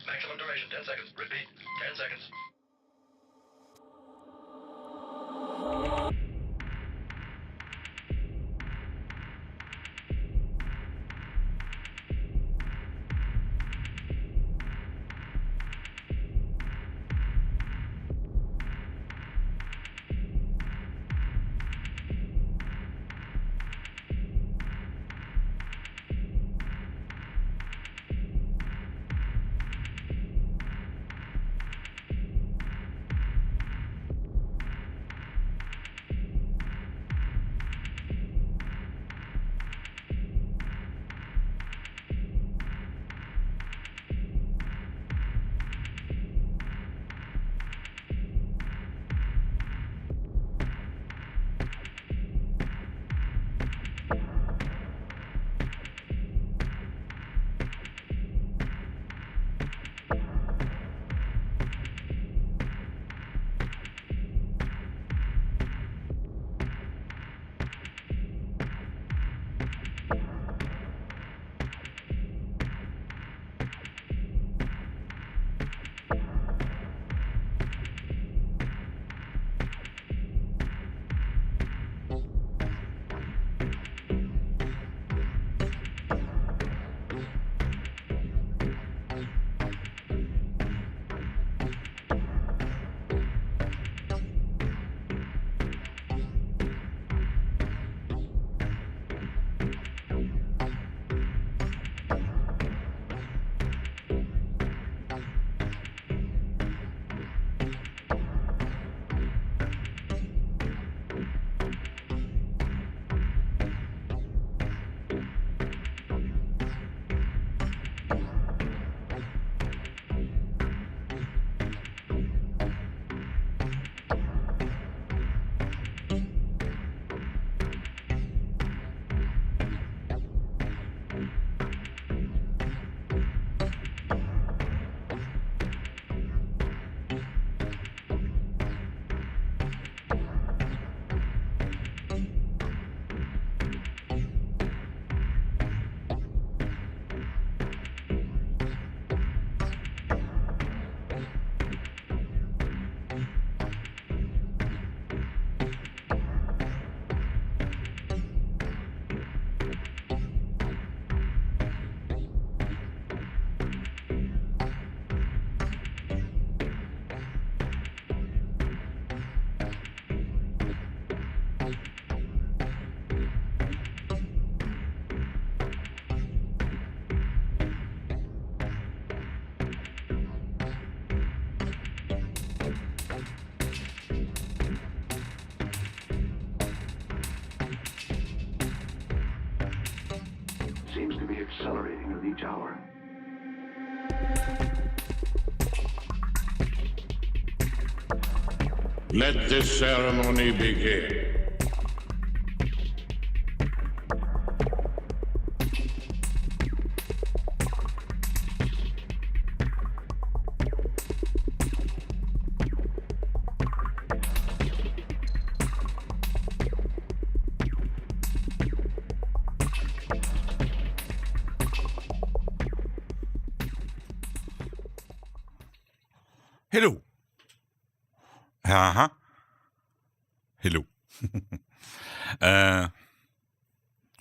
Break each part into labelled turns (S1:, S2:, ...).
S1: Maximum duration, 10 seconds. Repeat, 10 seconds.
S2: Seems to be accelerating with each hour.
S3: Let this ceremony begin.
S4: Hello. Uh-huh. Hello.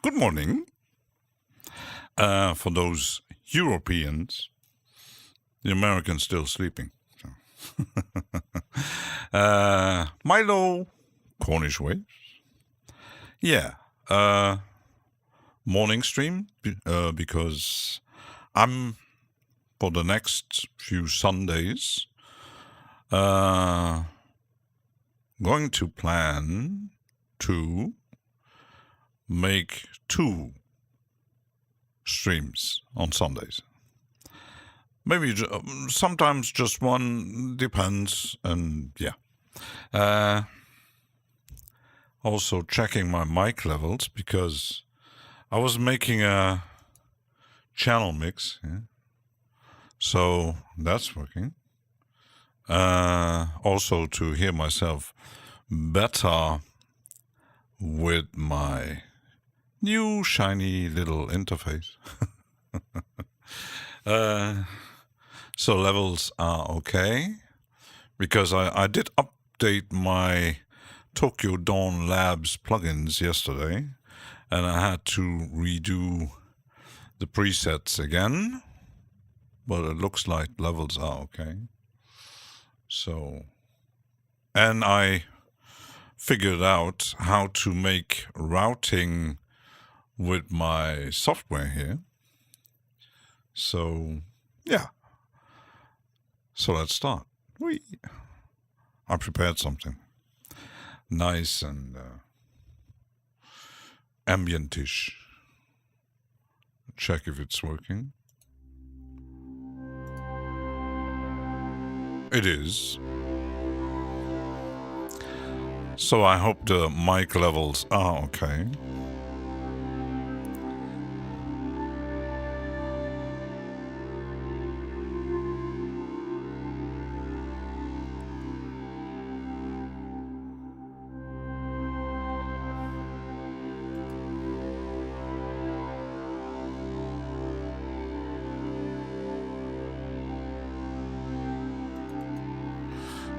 S4: Good morning. For those Europeans, the Americans still sleeping. So. Milo, Cornish waves. Yeah. Morning stream because I'm for the next few Sundays going to plan to make 2 streams on Sundays. Maybe sometimes just 1, depends, and yeah. Also checking my mic levels because I was making a channel mix, yeah? So that's working. Also to hear myself better with my new shiny little interface. So levels are okay, because I did update my Tokyo Dawn Labs plugins yesterday, and I had to redo the presets again, but it looks like levels are okay. So, and I figured out how to make routing with my software here. So, yeah. So let's start. I prepared something nice and ambientish. Check if it's working. It is. So I hope the mic levels are okay.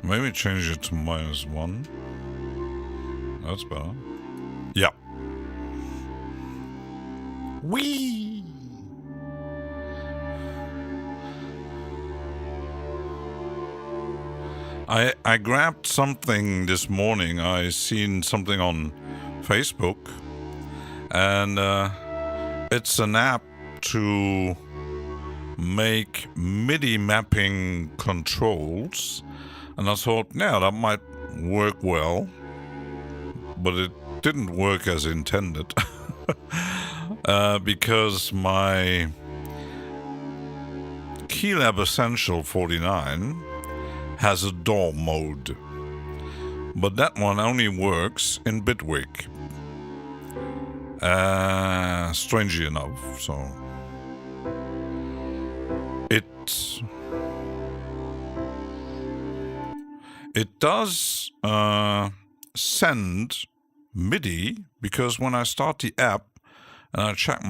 S4: Maybe change it to -1. That's better. Yeah. Whee! I grabbed something this morning. I seen something on Facebook, and it's an app to make MIDI mapping controls. And I thought, yeah, that might work well, but it didn't work as intended because my Keylab Essential 49 has a DAW mode, but that one only works in Bitwig, strangely enough. So it does send MIDI, because when I start the app and I check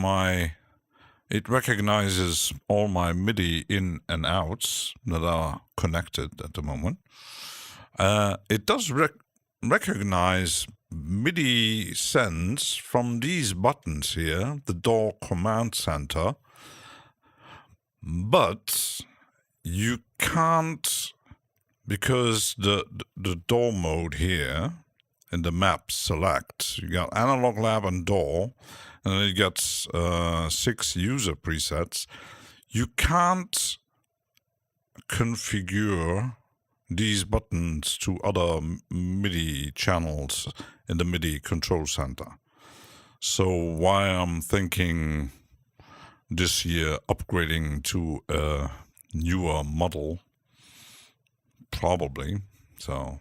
S4: it recognizes all my MIDI in and outs that are connected at the moment. It does recognize MIDI sends from these buttons here, the DAW command center, but you can't, because the DAW mode here in the map select, you got analog, lab, and DAW, and then it gets 6 user presets. You can't configure these buttons to other MIDI channels in the MIDI control center. So why I'm thinking this year upgrading to a newer model, probably. So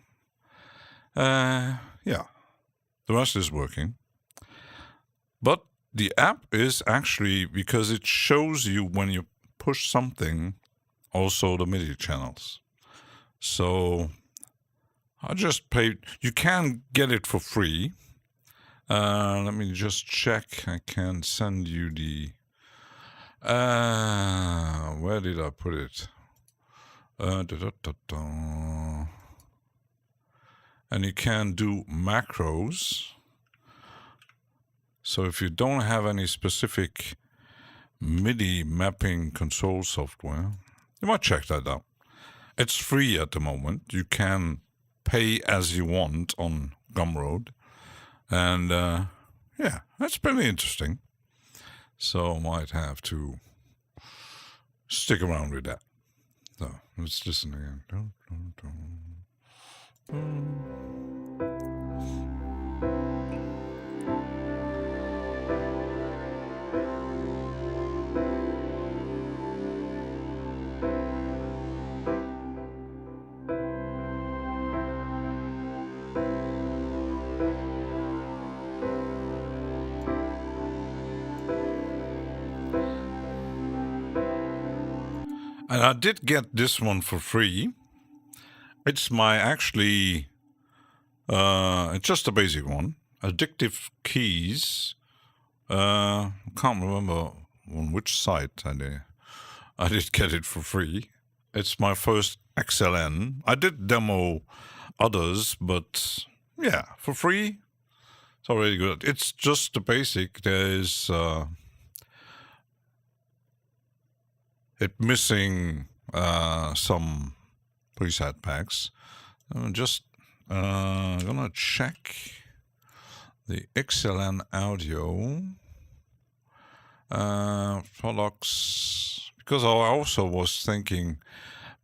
S4: yeah, the rest is working. But the app is actually, because it shows you when you push something, also the MIDI channels. So I just paid. You can get it for free. Let me just check. I can send you the. Where did I put it? And you can do macros. So if you don't have any specific MIDI mapping control software, you might check that out. It's free at the moment. You can pay as you want on Gumroad. And yeah, that's pretty interesting. So I might have to stick around with that. So let's listen again. And I did get this one for free. It's my actually, it's just a basic one. Addictive Keys. Can't remember on which site I did get it for free. It's my first XLN. I did demo others, but yeah, for free, it's already good. It's just the basic. There's it missing some preset packs. I'm just gonna check the XLN audio products, because I also was thinking,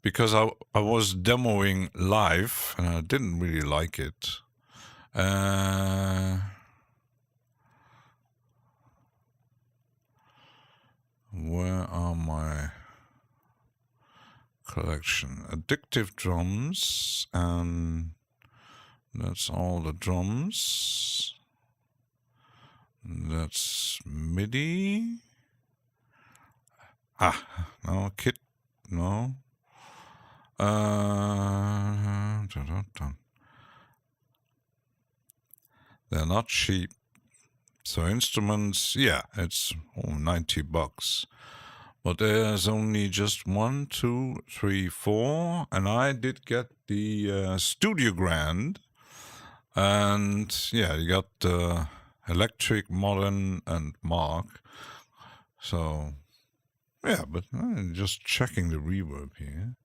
S4: because I was demoing live and I didn't really like it. Where are my collection? Addictive drums, and that's all the drums. That's MIDI. No, kit, no. They're not cheap. So instruments, yeah, it's $90. But there's only just 1, 2, 3, 4, and I did get the Studio Grand, and yeah, you got the Electric, Modern, and Mark. So yeah, but I'm just checking the reverb here.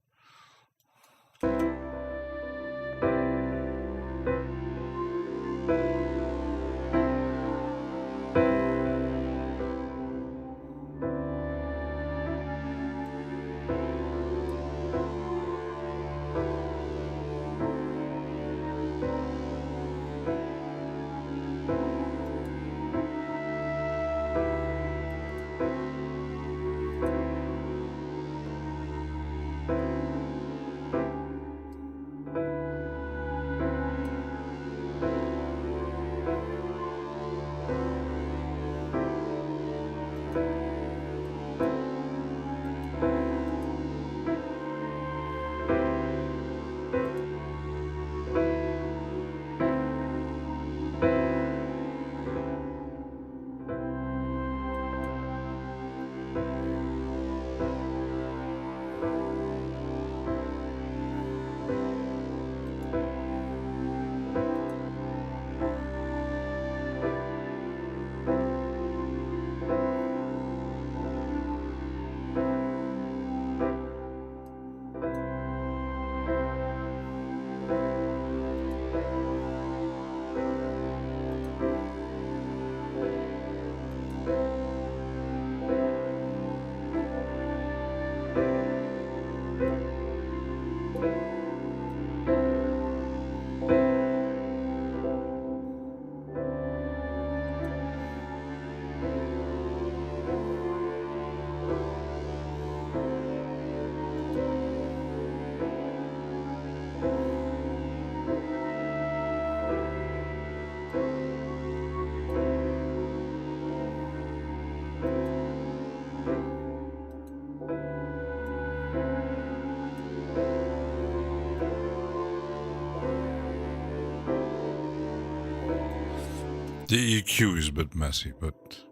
S4: The EQ is a bit messy, but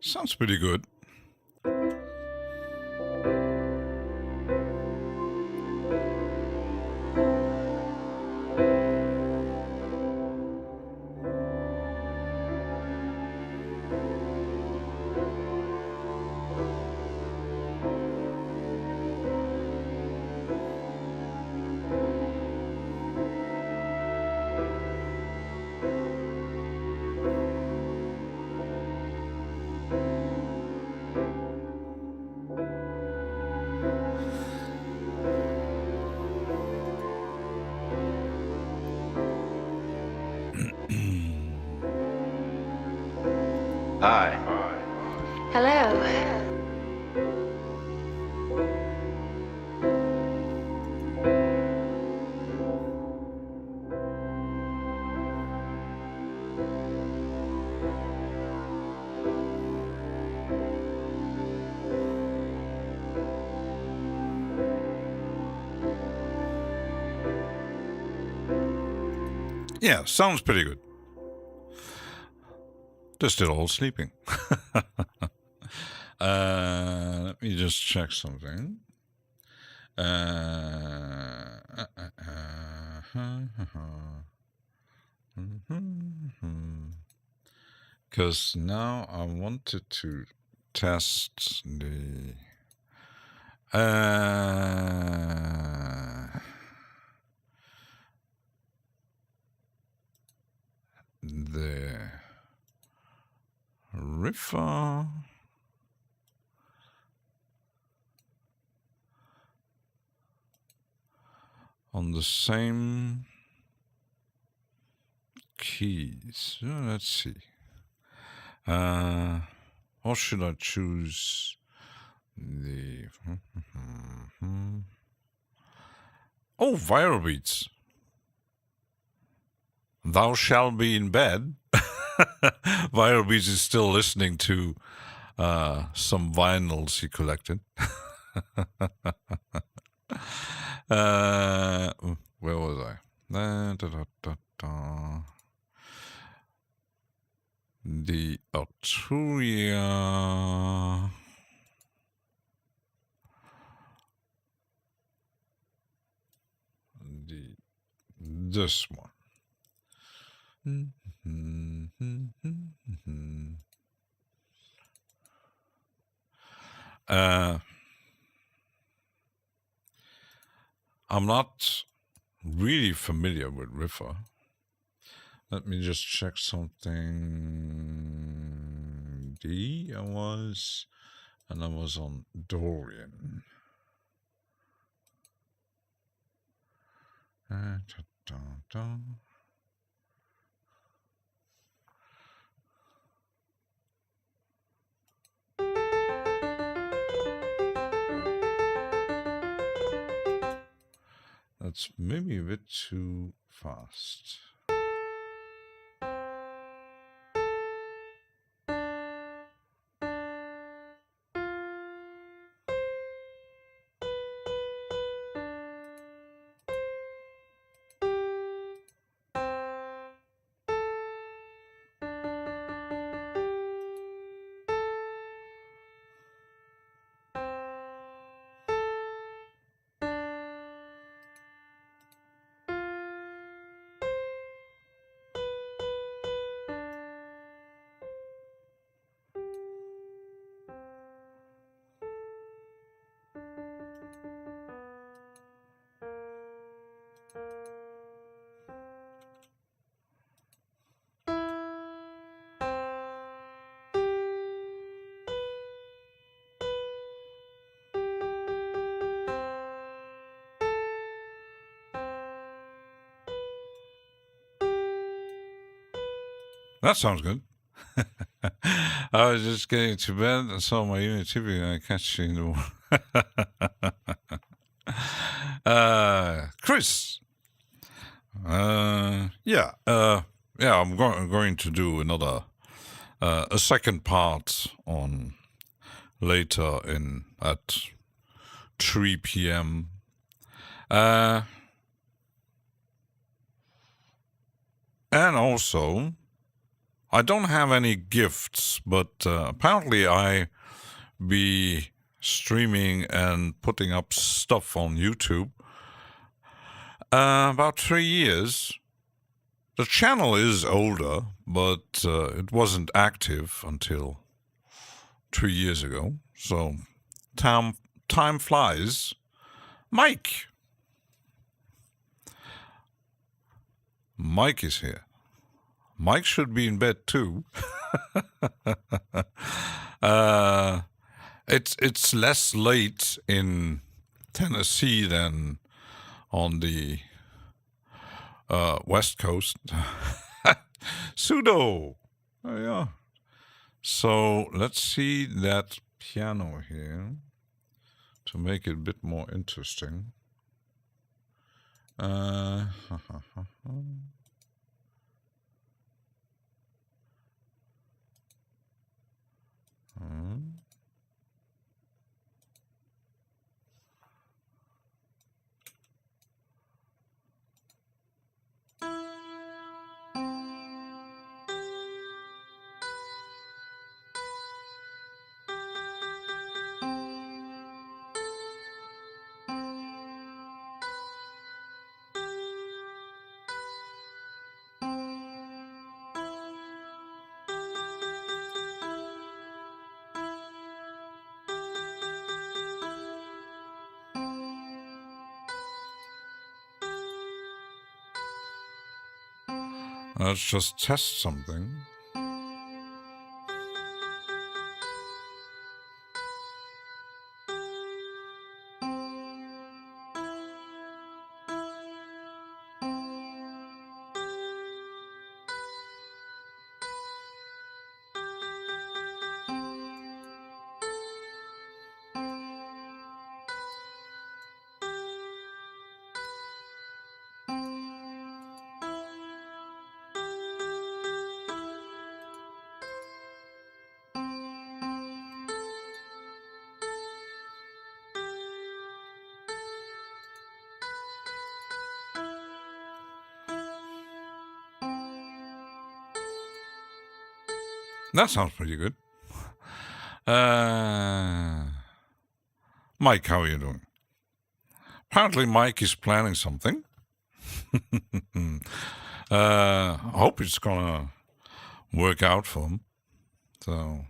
S4: sounds pretty good.
S1: Hi.
S5: Hello.
S4: Yeah, sounds pretty good. They're still all sleeping. Let me just check something. Because now I wanted to test the river on the same keys. Let's see. Or should I choose the... Oh, viral beats. Thou shalt be in bed. Viral beats is still listening to some vinyls he collected. Where was I? The Arturia. This one. I'm not really familiar with River. Let me just check something. I was on Dorian. That's maybe a bit too fast. That sounds good. I was just getting to bed and saw my unit TV and I catch you in the morning. Chris. I'm going to do another a second part on later at 3 p.m. And also, I don't have any gifts, but apparently I be streaming and putting up stuff on YouTube. About 3 years. The channel is older, but it wasn't active until 3 years ago. So time flies. Mike is here. Mike should be in bed too. It's less late in Tennessee than on the West Coast. Pseudo. Oh yeah. So let's see that piano here to make it a bit more interesting. Let's just test something. That sounds pretty good. Mike, how are you doing? Apparently Mike is planning something. I hope it's gonna work out for him. So,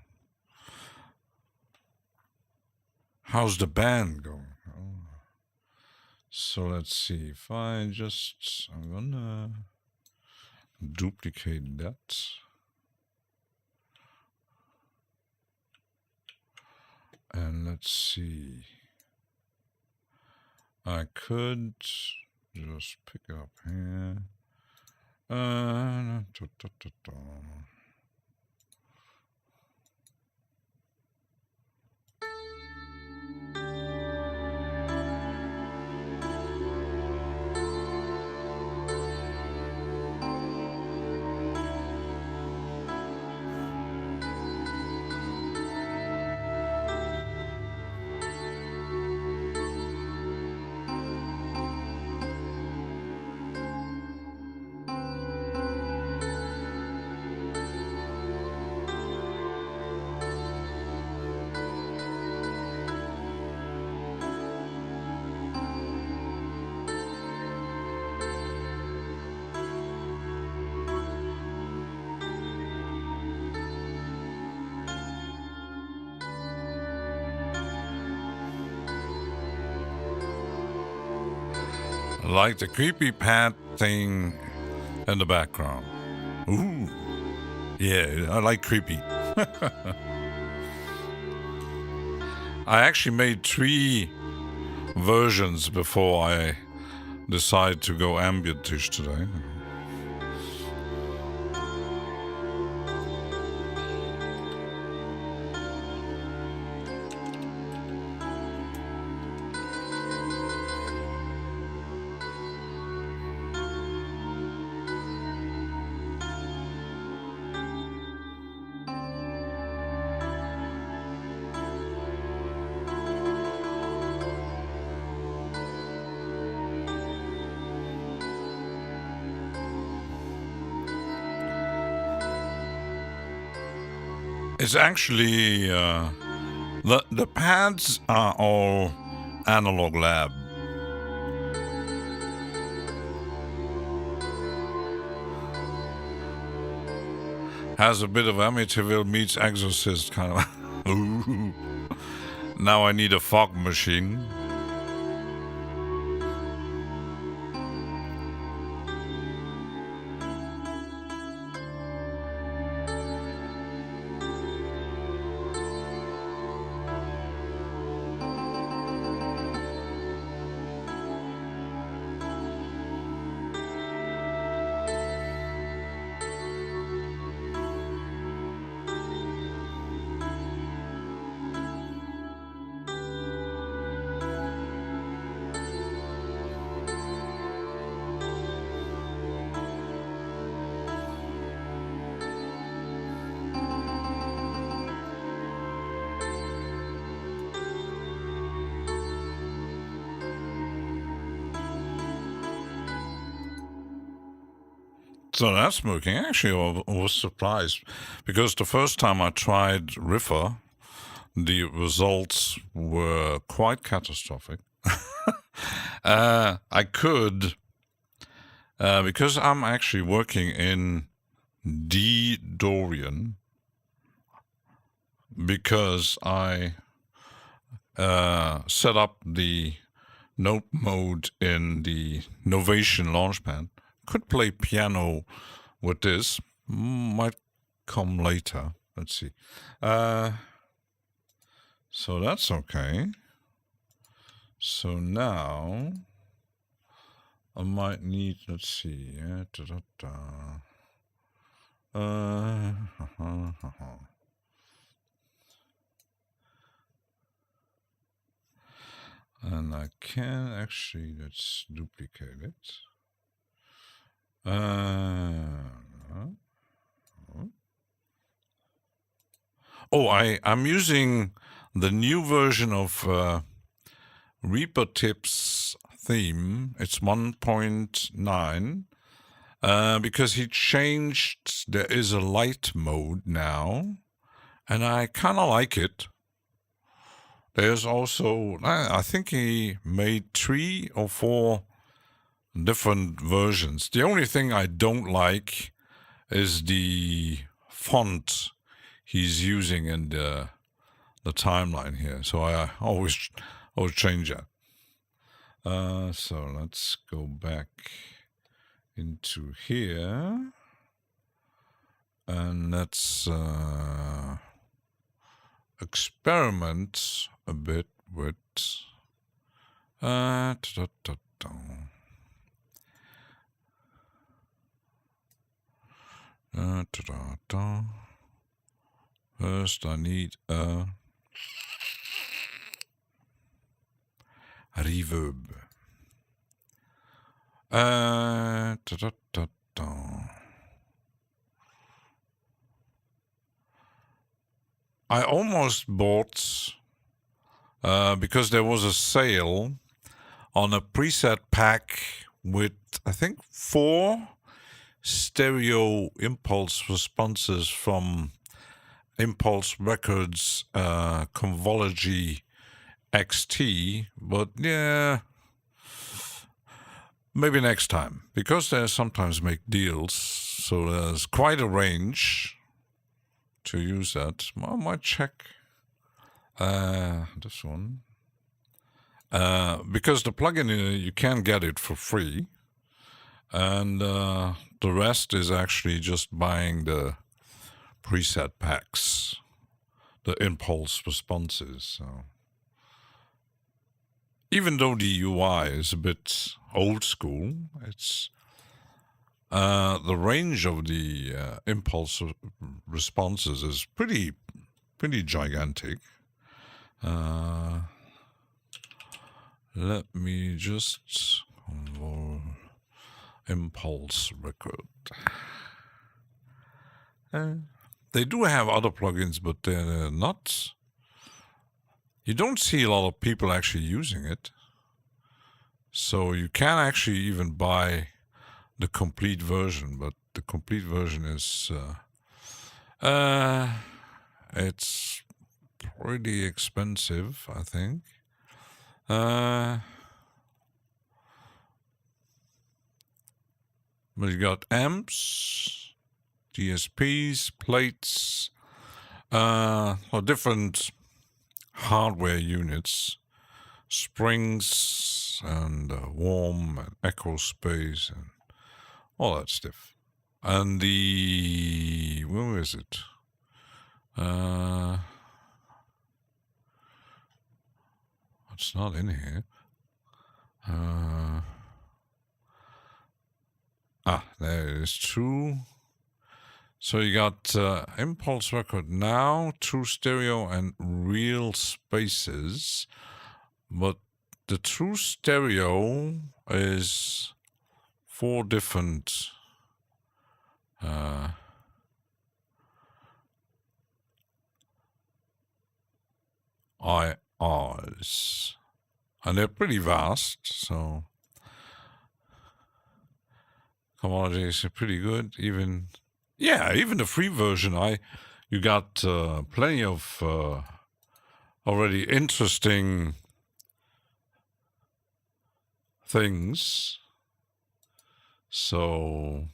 S4: how's the band going? So let's see if I'm gonna duplicate that. And let's see. I could just pick it up here. Like the creepy pad thing in the background. Ooh. Yeah, I like creepy. I actually made 3 versions before I decided to go ambient-ish today. It's actually the pads are all analog lab. Has a bit of Amityville meets Exorcist kind of. Ooh. Now I need a fog machine. So that's working. Actually, I was surprised because the first time I tried Riffer, the results were quite catastrophic. I could, because I'm actually working in D Dorian, because I set up the note mode in the Novation Launchpad. Could play piano with this. Might come later. Let's see. So that's okay. So now I might need, let's see. And I can actually, let's duplicate it. I'm using the new version of Reaper Tips theme. It's 1.9 because he changed. There is a light mode now, and I kind of like it. There's also, I think he made 3 or 4 different versions. The only thing I don't like is the font he's using in the timeline here. So I always change that. So let's go back into here. And let's experiment a bit with First I need a reverb. I almost bought, because there was a sale on a preset pack with, I think, 4 stereo impulse responses from Impulse Records Convology XT, but yeah, maybe next time, because they sometimes make deals, so there's quite a range to use that. I might check this one, because the plugin you can get it for free, and the rest is actually just buying the preset packs, the impulse responses. So even though the UI is a bit old school, it's the range of the impulse responses is pretty gigantic. Let me just impulse record. They do have other plugins, but they're not. You don't see a lot of people actually using it. So you can actually even buy the complete version, but the complete version is it's pretty expensive, I think. But you got amps, DSPs, plates, or different hardware units, springs and warm and echo space and all that stuff. And the, where is it? It's not in here. There it is, true. So you got impulse record now, true stereo and real spaces. But the true stereo is 4 different IRs. And they're pretty vast, so commodities are pretty good. Even the free version, you got plenty of already interesting things. So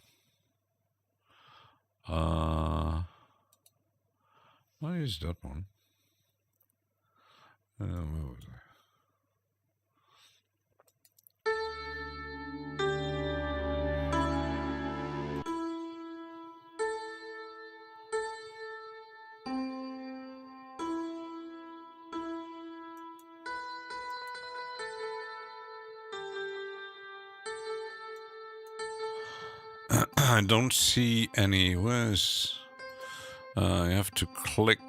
S4: what is that one? Where was I? I don't see any. Where's... you have to click.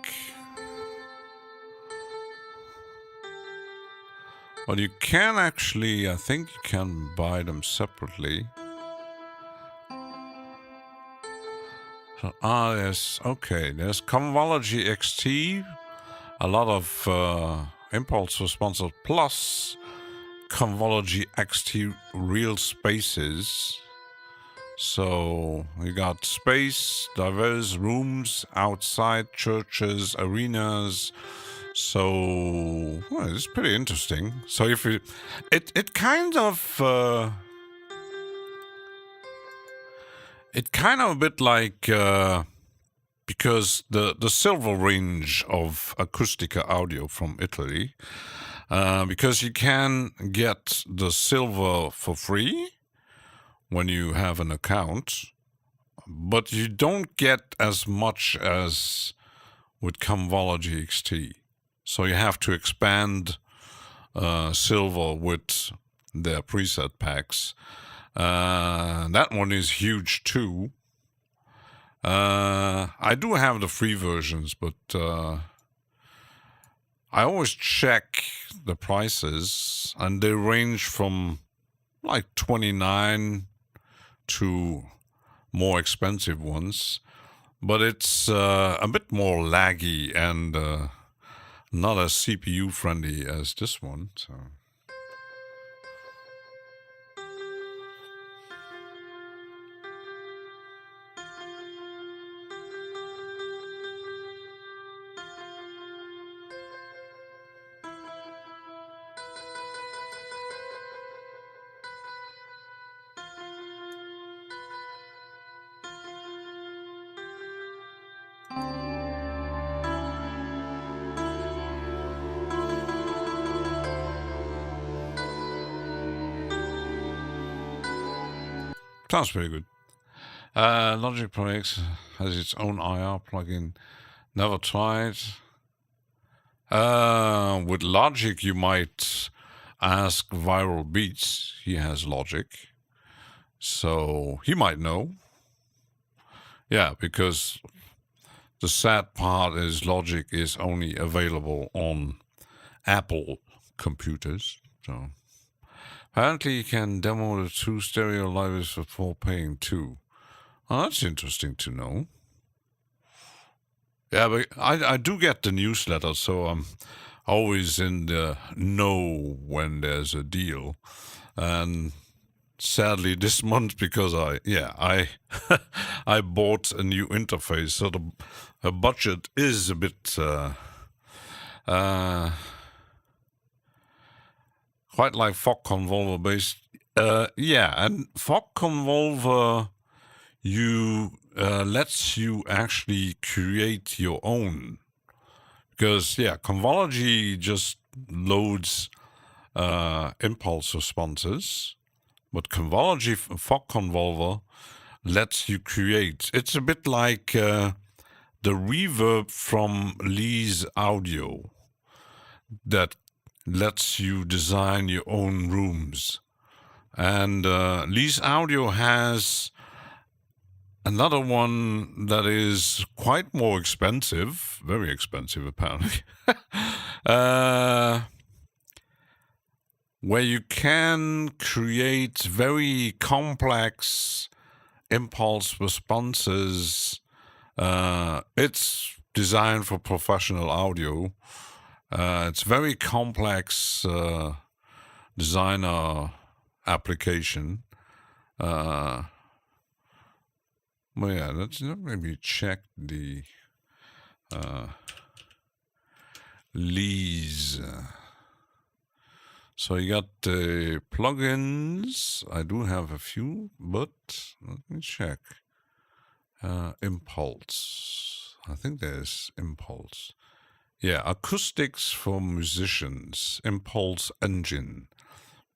S4: Well, you can actually... I think you can buy them separately. So, yes. Okay, there's Convology XT. A lot of impulse responses plus Convology XT real spaces. So you got space, diverse rooms outside churches, arenas. So well, it's pretty interesting. So if you, it kind of a bit like because the silver range of Acustica Audio from Italy, because you can get the silver for free when you have an account, but you don't get as much as with Convology XT. So you have to expand silver with their preset packs. That one is huge too. I do have the free versions, but I always check the prices, and they range from like 29 to more expensive ones, but it's a bit more laggy and not as CPU friendly as this one. So. Sounds pretty good. Logic Pro X has its own IR plugin. Never tried. With Logic, you might ask Viral Beats. He has Logic, so he might know. Yeah, because the sad part is Logic is only available on Apple computers. So apparently you can demo the 2 stereo libraries before paying 2. Oh, that's interesting to know. Yeah, but I do get the newsletter, so I'm always in the know when there's a deal. And sadly this month, because I I bought a new interface, so the budget is a bit quite like Fog Convolver based. Yeah, and Fog Convolver lets you actually create your own, because Convology just loads impulse responses, but Convology Fog Convolver lets you create. It's a bit like the reverb from Lee's Audio that lets you design your own rooms. And Lee's Audio has another one that is quite more expensive, very expensive apparently, where you can create very complex impulse responses. It's designed for professional audio. It's very complex designer application. Well, yeah, let's maybe check the Lee's. So you got the plugins. I do have a few, but let me check. Impulse. I think there's Impulse. Yeah, acoustics for musicians. Impulse engine.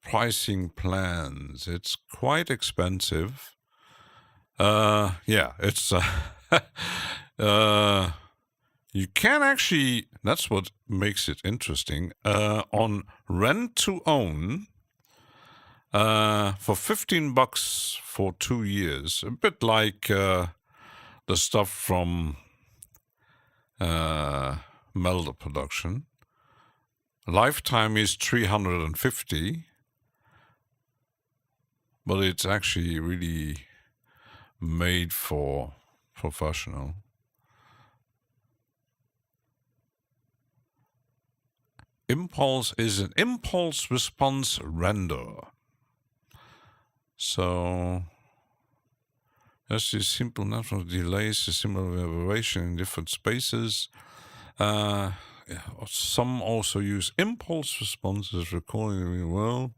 S4: Pricing plans. It's quite expensive. Yeah, it's you can actually, that's what makes it interesting. On rent to own, for $15 for 2 years. A bit like the stuff from Melder Production. Lifetime is $350, but it's actually really made for professional. Impulse is an impulse response render. So that's just simple natural delays, a similar vibration in different spaces. Some also use impulse responses, recording really well.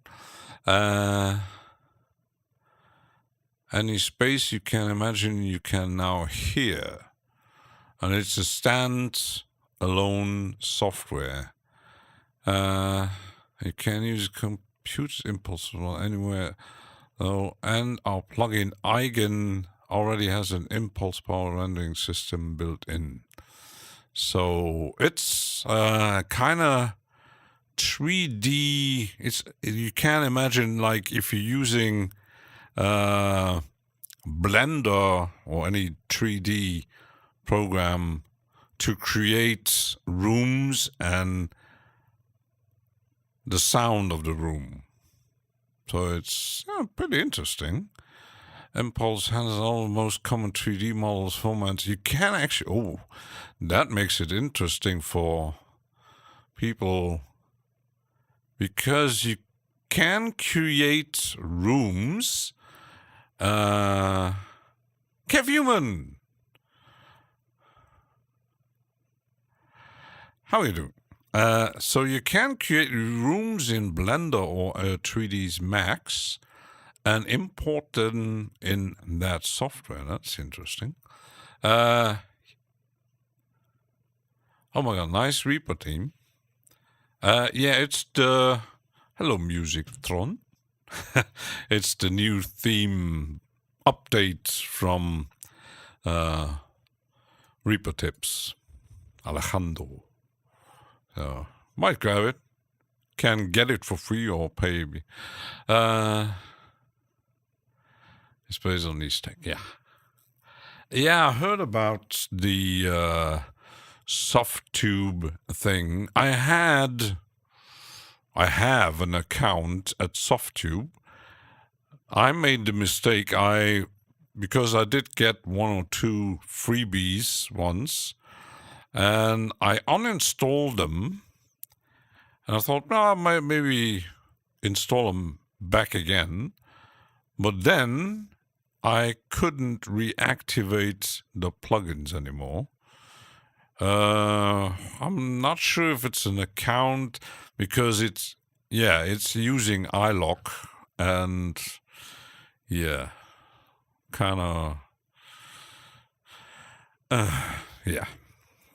S4: Any space you can imagine, you can now hear. And it's a stand-alone software. You can use compute impulse anywhere. And our plugin Eigen already has an impulse power rendering system built in. So it's kind of 3D. You can imagine, like, if you're using Blender or any 3D program to create rooms and the sound of the room. So it's pretty interesting. Impulse handles all the most common 3D models formats. You can actually, that makes it interesting for people because you can create rooms. Kevhuman, how are you doing? So you can create rooms in Blender or 3ds Max and import them in that software. That's interesting. Oh my god, nice Reaper team. It's the hello Musictron. It's the new theme update from Reaper Tips. Alejandro. Might grab it. Can get it for free or pay me. It's based on these tech. Yeah, I heard about the SoftTube thing. I have an account at SoftTube. I made the mistake because I did get 1 or 2 freebies once, and I uninstalled them, and I thought, maybe install them back again, but then I couldn't reactivate the plugins anymore. I'm not sure if it's an account because it's using iLock and kind of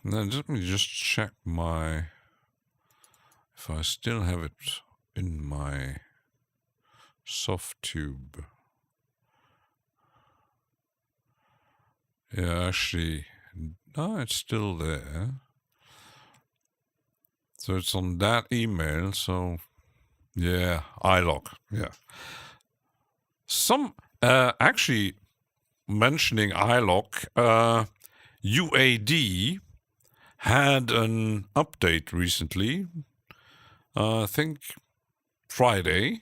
S4: Now let me just check if I still have it in my SoftTube. Yeah, actually, no, it's still there. So it's on that email. So, yeah, iLock. Yeah. Actually, mentioning iLock, UAD had an update recently. I think Friday.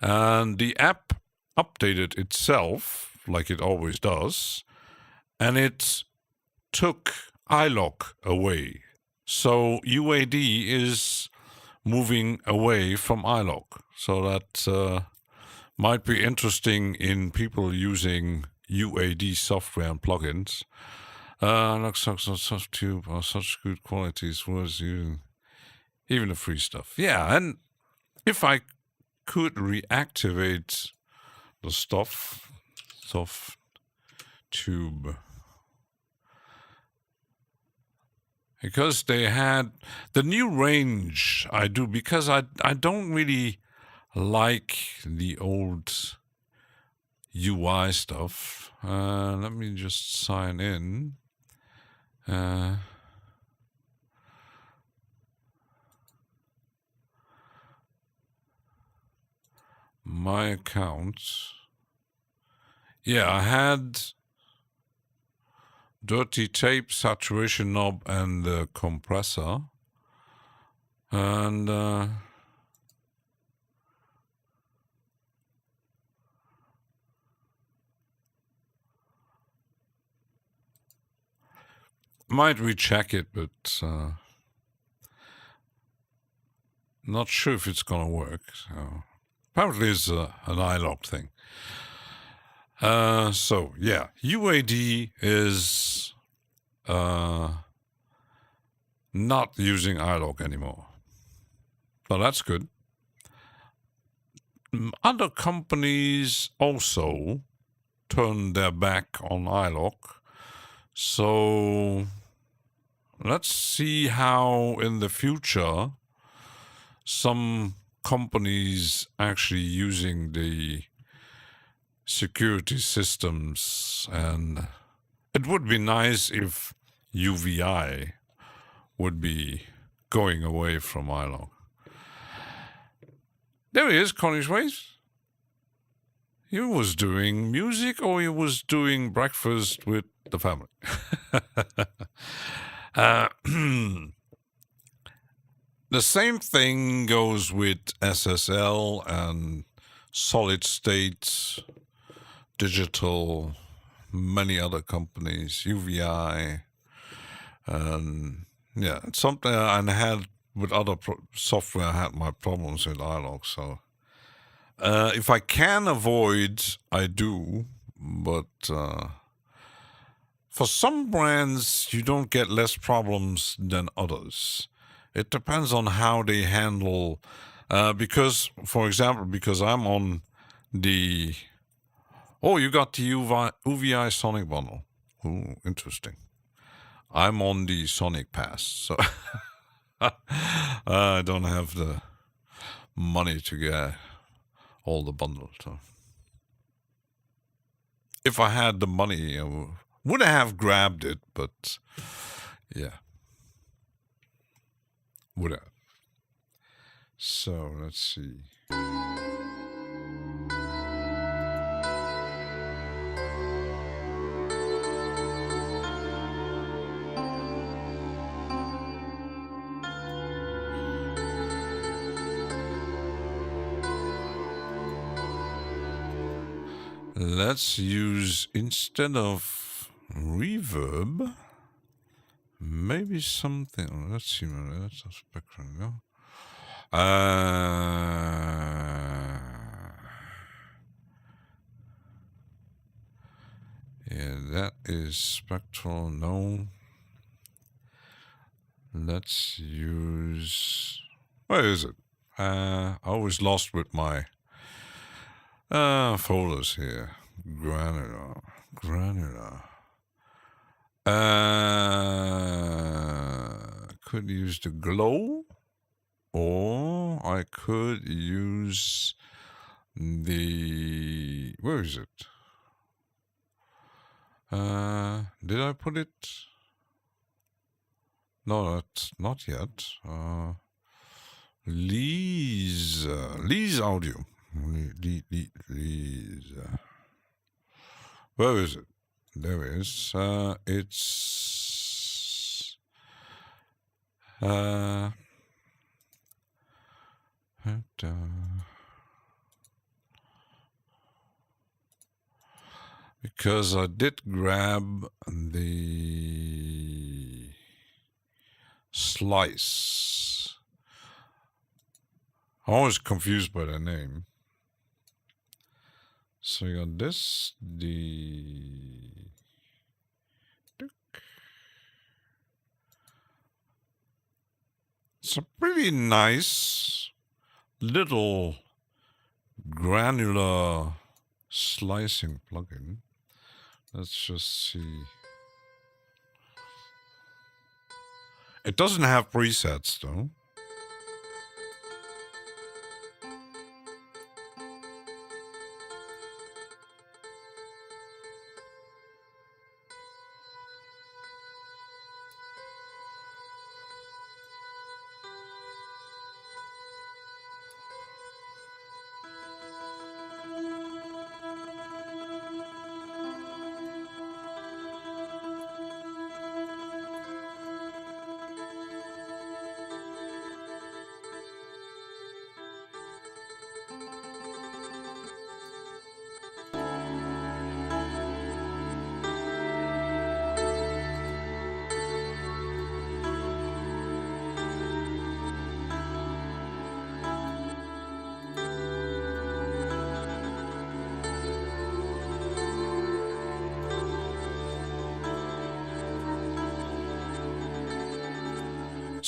S4: And the app updated itself, like it always does. And it took iLock away. So UAD is moving away from iLock. So that might be interesting in people using UAD software and plugins. Looks like SoftTube are such good qualities was using even the free stuff. Yeah, and if I could reactivate the stuff, SoftTube, because they had the new range. I do because I don't really like the old UI stuff. Let me just sign in. my account. Yeah, I had dirty tape, saturation knob, and the compressor. And might recheck it, but not sure if it's gonna work. So apparently it's an iLock thing. So yeah, UAD is not using iLock anymore. So that's good. Other companies also turned their back on iLock. So let's see how in the future some companies actually using the security systems, and it would be nice if UVI would be going away from iLock. There he is, Connie's Ways. He was doing music or he was doing breakfast with the family. The same thing goes with SSL and solid state, digital, many other companies, UVI, and yeah, it's something I had with other software. I had my problems with iLock, so if I can avoid, I do, but for some brands, you don't get less problems than others. It depends on how they handle, because, for example, because I'm on the, oh, you got the UVI Sonic bundle. Ooh, interesting. I'm on the Sonic Pass, so I don't have the money to get all the bundles. So if I had the money, I would have grabbed it, but yeah, would have. So let's see. Let's use, instead of reverb, maybe something. Let's see. That's a spectrum. No? Yeah, that is spectral. No. Let's use. Where is it? I always lost with my folders here. Granular. Could use the glow, or I could use the, where is it? Did I put it? No, that's not yet. Lee's audio. Lee's. Where is it? There it is. It's because I did grab the slice. I'm always confused by the name. So you got this, it's a pretty nice little granular slicing plugin. Let's just see. It doesn't have presets though.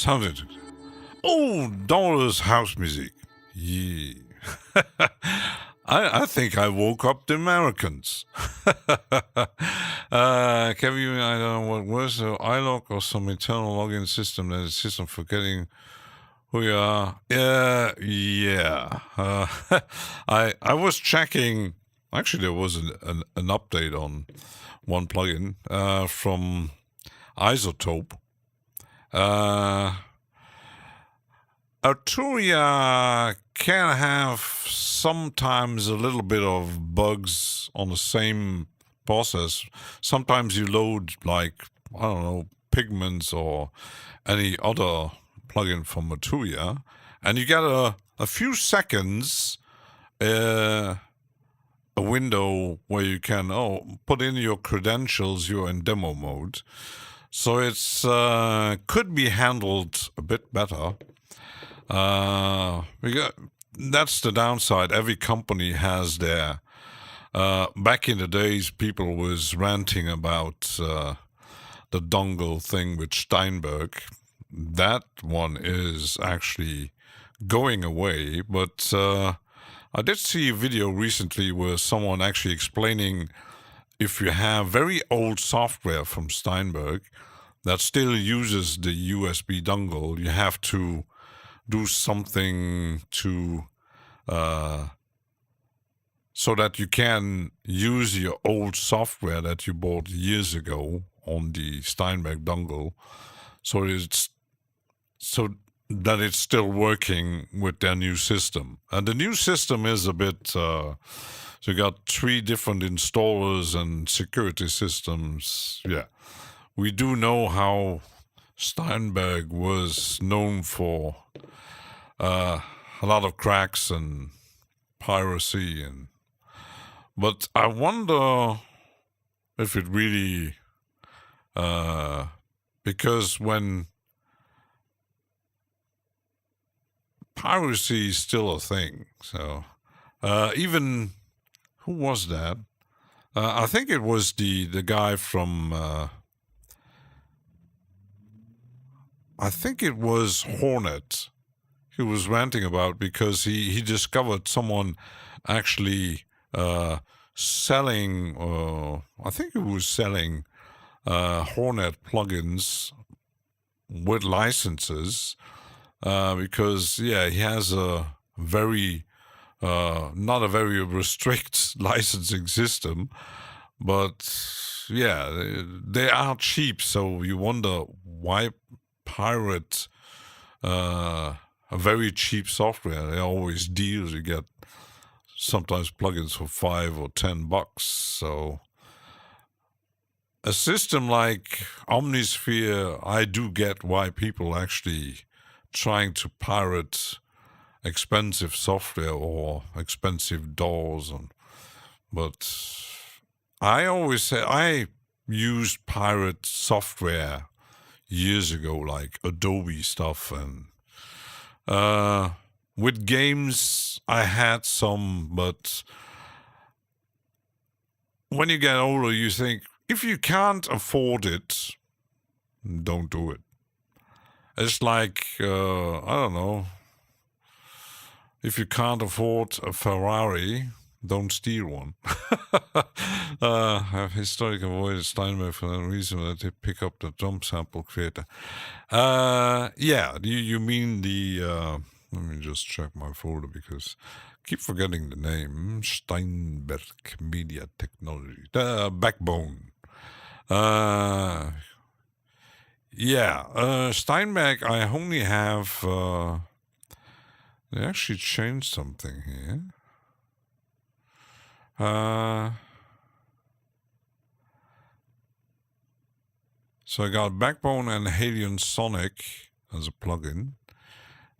S4: sounds interesting. Oh, Dollars house music. Yeah. I think I woke up the Americans. Kevin, I don't know what was iLog or some internal login system that is system for getting who you are. Yeah. I was checking. Actually, there was an update on one plugin from Isotope. Arturia can have sometimes a little bit of bugs on the same process. Sometimes you load, like, I don't know, pigments or any other plugin from Arturia, and you get a few seconds, a window where you can put in your credentials. You're in demo mode, so it's could be handled a bit better. That's the downside. Every company has their. Back in the days, people was ranting about the dongle thing with Steinberg. That one is actually going away, but I did see a video recently where someone actually explaining if you have very old software from Steinberg that still uses the USB dongle, you have to do something to so that you can use your old software that you bought years ago on the Steinberg dongle, so that it's still working with their new system. And the new system is a bit so you got 3 different installers and security systems. Yeah, we do know how Steinberg was known for a lot of cracks and piracy, but I wonder if it really because when piracy is still a thing, so even who was that? I think it was the guy from I think it was Hornet. He was ranting about because he discovered someone actually selling, I think he was selling Hornet plugins with licenses because, yeah, he has a very, not a very strict licensing system, but yeah, they are cheap. So you wonder why pirate a very cheap software. They always deals. You get sometimes plugins for $5 or $10. So a system like Omnisphere, I do get why people actually trying to pirate expensive software or expensive DAWs, but I always say I used pirate software years ago, like Adobe stuff, and with games I had some, but when you get older you think if you can't afford it, don't do it. It's like I don't know, if you can't afford a Ferrari, don't steal one. I've historically avoided Steinberg for that reason, that they pick up the drum sample creator. Yeah, you mean the, let me just check my folder because I keep forgetting the name. Steinberg Media Technology. Backbone. Yeah, Steinberg, I only have, they actually changed something here. So I got Backbone and Halion Sonic as a plugin.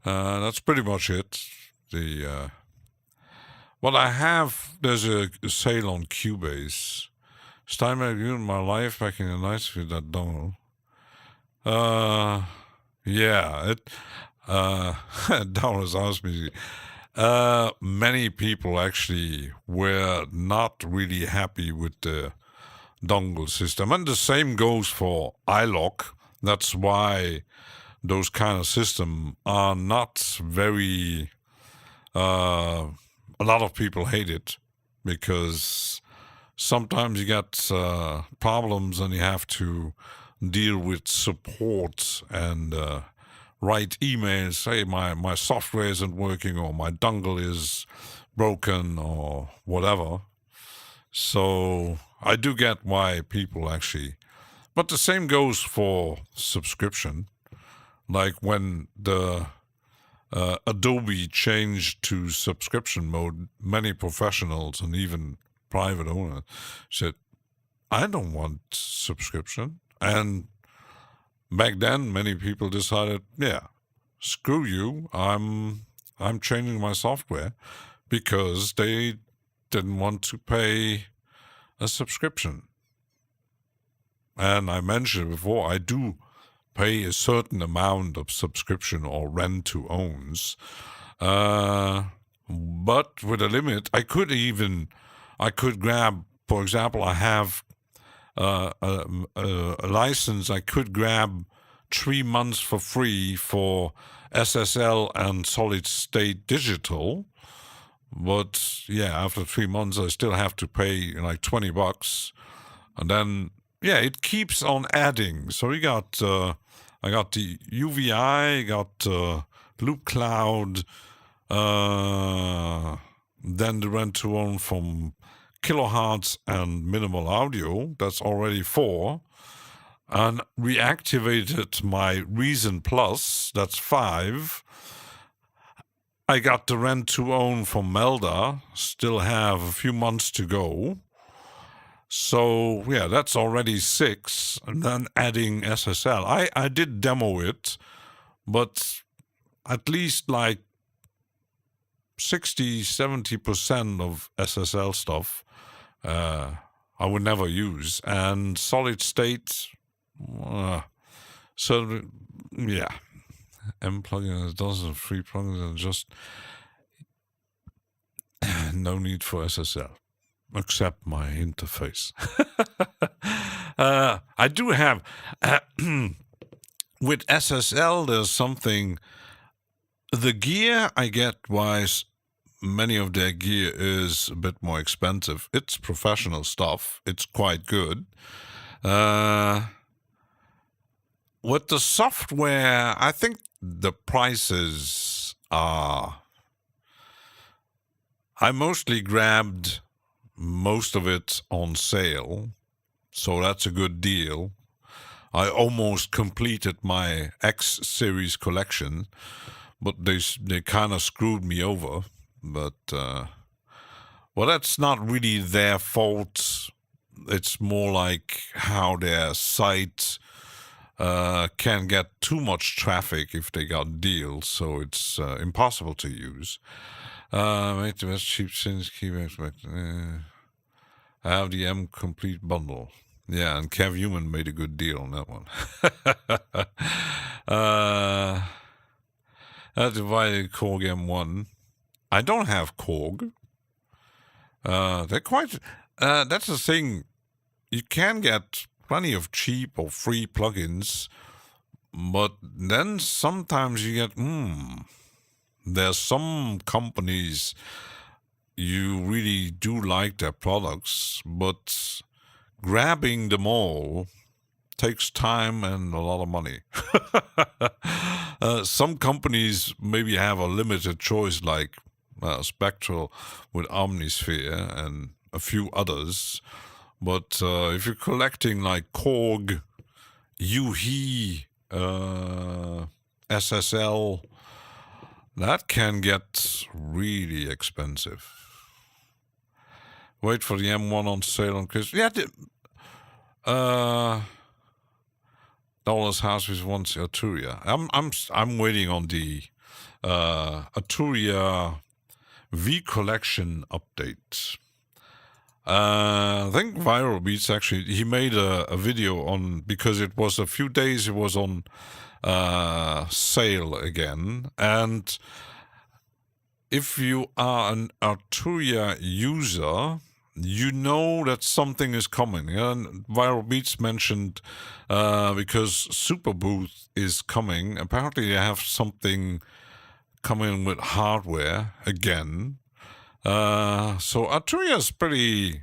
S4: That's pretty much it. What I have, there's a sale on Cubase. Steinberg ruined my life back in the 90s with that dongle. Yeah, Downers asked me. Many people actually were not really happy with the dongle system, and the same goes for iLog. That's why those kind of system are not very. A lot of people hate it because sometimes you get problems and you have to deal with support and write emails, say my software isn't working or my dongle is broken or whatever. So I do get why people actually, but the same goes for subscription. Like when the Adobe changed to subscription mode, many professionals and even private owners said, I don't want subscription. And back then, many people decided, yeah, screw you, I'm changing my software, because they didn't want to pay a subscription. And I mentioned before, I do pay a certain amount of subscription or rent to owns, but with a limit. I could grab, for example, I have a license. I could grab 3 months for free for SSL and solid state digital, but yeah, after 3 months I still have to pay like $20, and then yeah, it keeps on adding. So we got I got the UVI, got Loop Cloud, then the rent to own from Kilohertz and Minimal Audio. That's already 4. And reactivated my Reason Plus. That's 5. I got the rent to own from Melda. Still have a few months to go. So, yeah, that's already 6. And then adding SSL. I did demo it, but at least like 60-70% of SSL stuff I would never use. And solid state, so, yeah. M plugins, dozens of free plugins, and just no need for SSL. Except my interface. I do have, with SSL, there's something, the gear I get wise, many of their gear is a bit more expensive. It's professional stuff. It's quite good. With the software, I think the prices are, I mostly grabbed most of it on sale, so that's a good deal. I almost completed my X series collection, but they kind of screwed me over. But well, that's not really their fault. It's more like how their site can get too much traffic if they got deals, so it's impossible to use. Make the best cheap since keep expect. I have the M complete bundle. Yeah, and Kev Human made a good deal on that one. That's divided Korg M1. I don't have Korg. They're quite. That's the thing. You can get plenty of cheap or free plugins, but then sometimes you get. There's some companies you really do like their products, but grabbing them all takes time and a lot of money. Some companies maybe have a limited choice, like Spectral with Omnisphere and a few others. But if you're collecting like Korg, UHE, SSL, that can get really expensive. Wait for the M1 on sale on Christmas. Yeah, Dollars House with once Arturia. I'm waiting on the Arturia V Collection update. I think Viral Beats actually, he made a video on, because it was a few days it was on sale again, and if you are an Arturia user, you know that something is coming. And Viral Beats mentioned because Super Booth is coming. Apparently, they have something coming with hardware again. So Arturia is pretty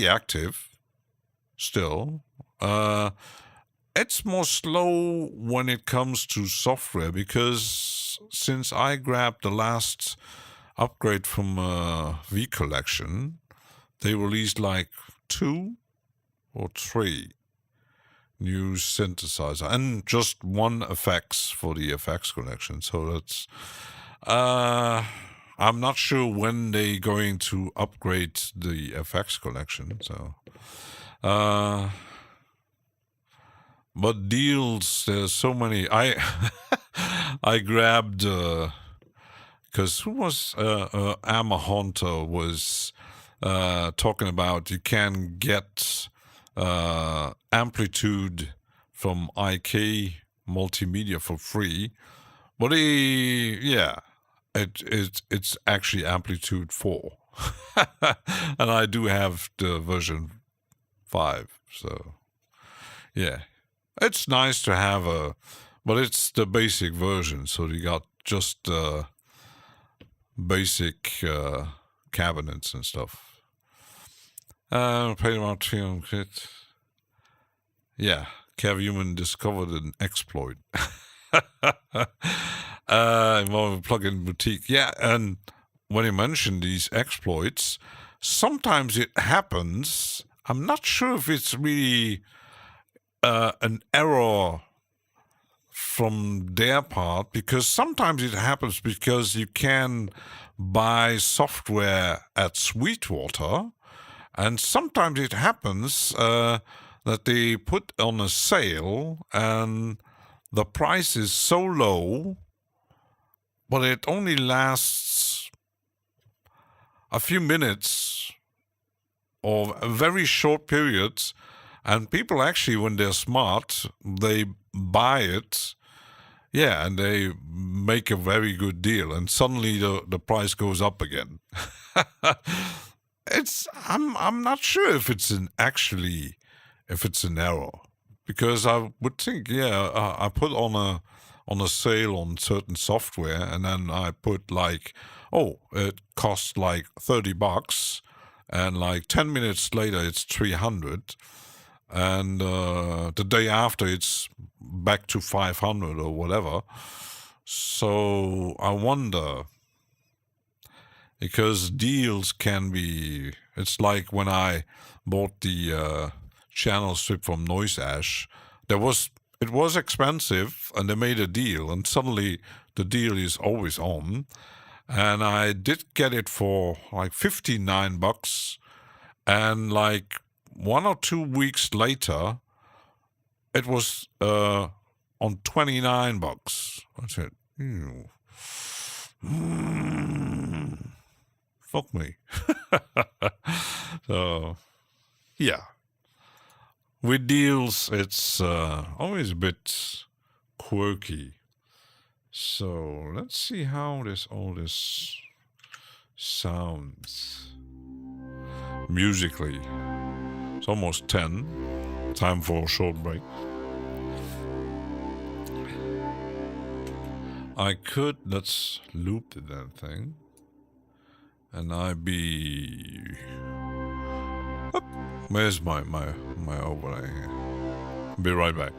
S4: active still. It's more slow when it comes to software because since I grabbed the last upgrade from V Collection, they released like 2 or 3 new synthesizer and just 1 effects for the effects collection. So that's I'm not sure when they're going to upgrade the effects collection. So but deals, there's so many. I I grabbed because who was Amma Hunter was talking about you can get amplitude from IK Multimedia for free, but it's actually amplitude 4, and I do have the version 5, so yeah, it's nice to have but it's the basic version, so you got just basic cabinets and stuff. Paid about 300. Yeah, CavHuman discovered an exploit. Involving plugin boutique. Yeah, and when you mention these exploits, sometimes it happens. I'm not sure if it's really an error from their part, because sometimes it happens because you can buy software at Sweetwater, and sometimes it happens that they put on a sale and the price is so low, but it only lasts a few minutes or a very short periods, and people actually, when they're smart, they buy it, yeah, and they make a very good deal, and suddenly the price goes up again. I'm not sure if it's an error, because I would think, I put on a sale on certain software, and then I put like, it costs like $30, and like 10 minutes later it's 300, and the day after it's back to 500 or whatever. So I wonder, because deals can be, it's like when I bought the channel strip from Noise Ash, it was expensive, and they made a deal, and suddenly the deal is always on, and I did get it for like $59, and like 1 or 2 weeks later, it was on $29. I said, fuck me. So, yeah. With deals, it's always a bit quirky. So let's see how all this sounds musically. It's almost 10. Time for a short break. Let's loop the damn thing. And where's my overlay here? Be right back.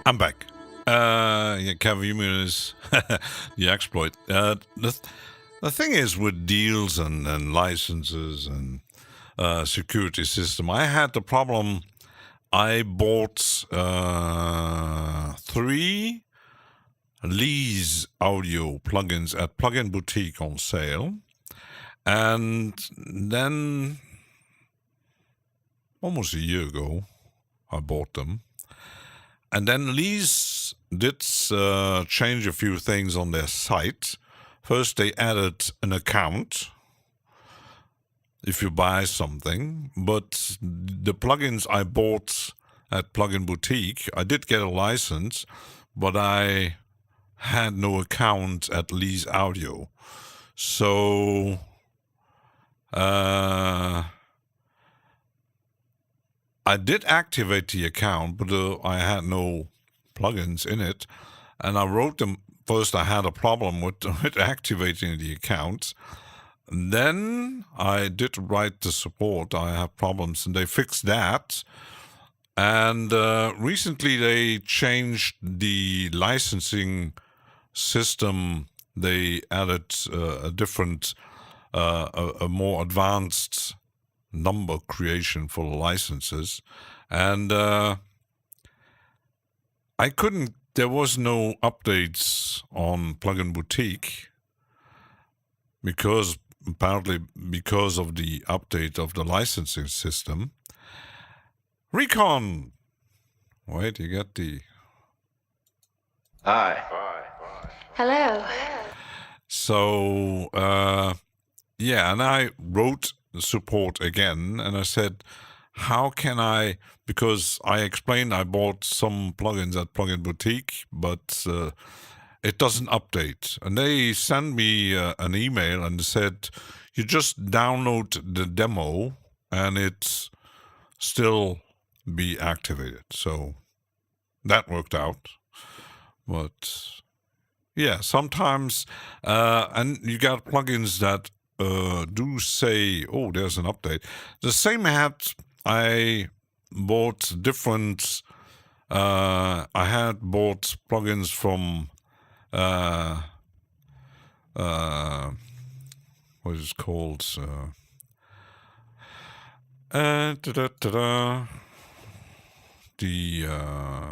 S4: I'm back. Yeah, Kevin is the exploit. The thing is with deals and licenses and security system, I had the problem. I bought 3 Lee's audio plugins at Plugin Boutique on sale, and then almost a year ago, I bought them. And then Lee's did change a few things on their site. First, they added an account if you buy something, but the plugins I bought at Plugin Boutique, I did get a license, but I had no account at Lee's Audio. So I did activate the account, but I had no plugins in it. And I wrote them. First, I had a problem with activating the account. And then I did write the support. I have problems, and they fixed that. And recently, they changed the licensing system. They added a different, a more advanced number creation for the licenses, and I couldn't. There was no updates on Plugin Boutique because apparently because of the update of the licensing system. Recon. Wait, you get the.
S1: Hi.
S5: Hello.
S4: So yeah, and I wrote the support again, and I said, how can I, because I explained I bought some plugins at Plugin Boutique, but it doesn't update. And they sent me an email and said, you just download the demo and it's still be activated. So that worked out. But yeah, sometimes, and you got plugins that do say, oh, there's an update. The same hat, I bought different, I had bought plugins from, what is it called? The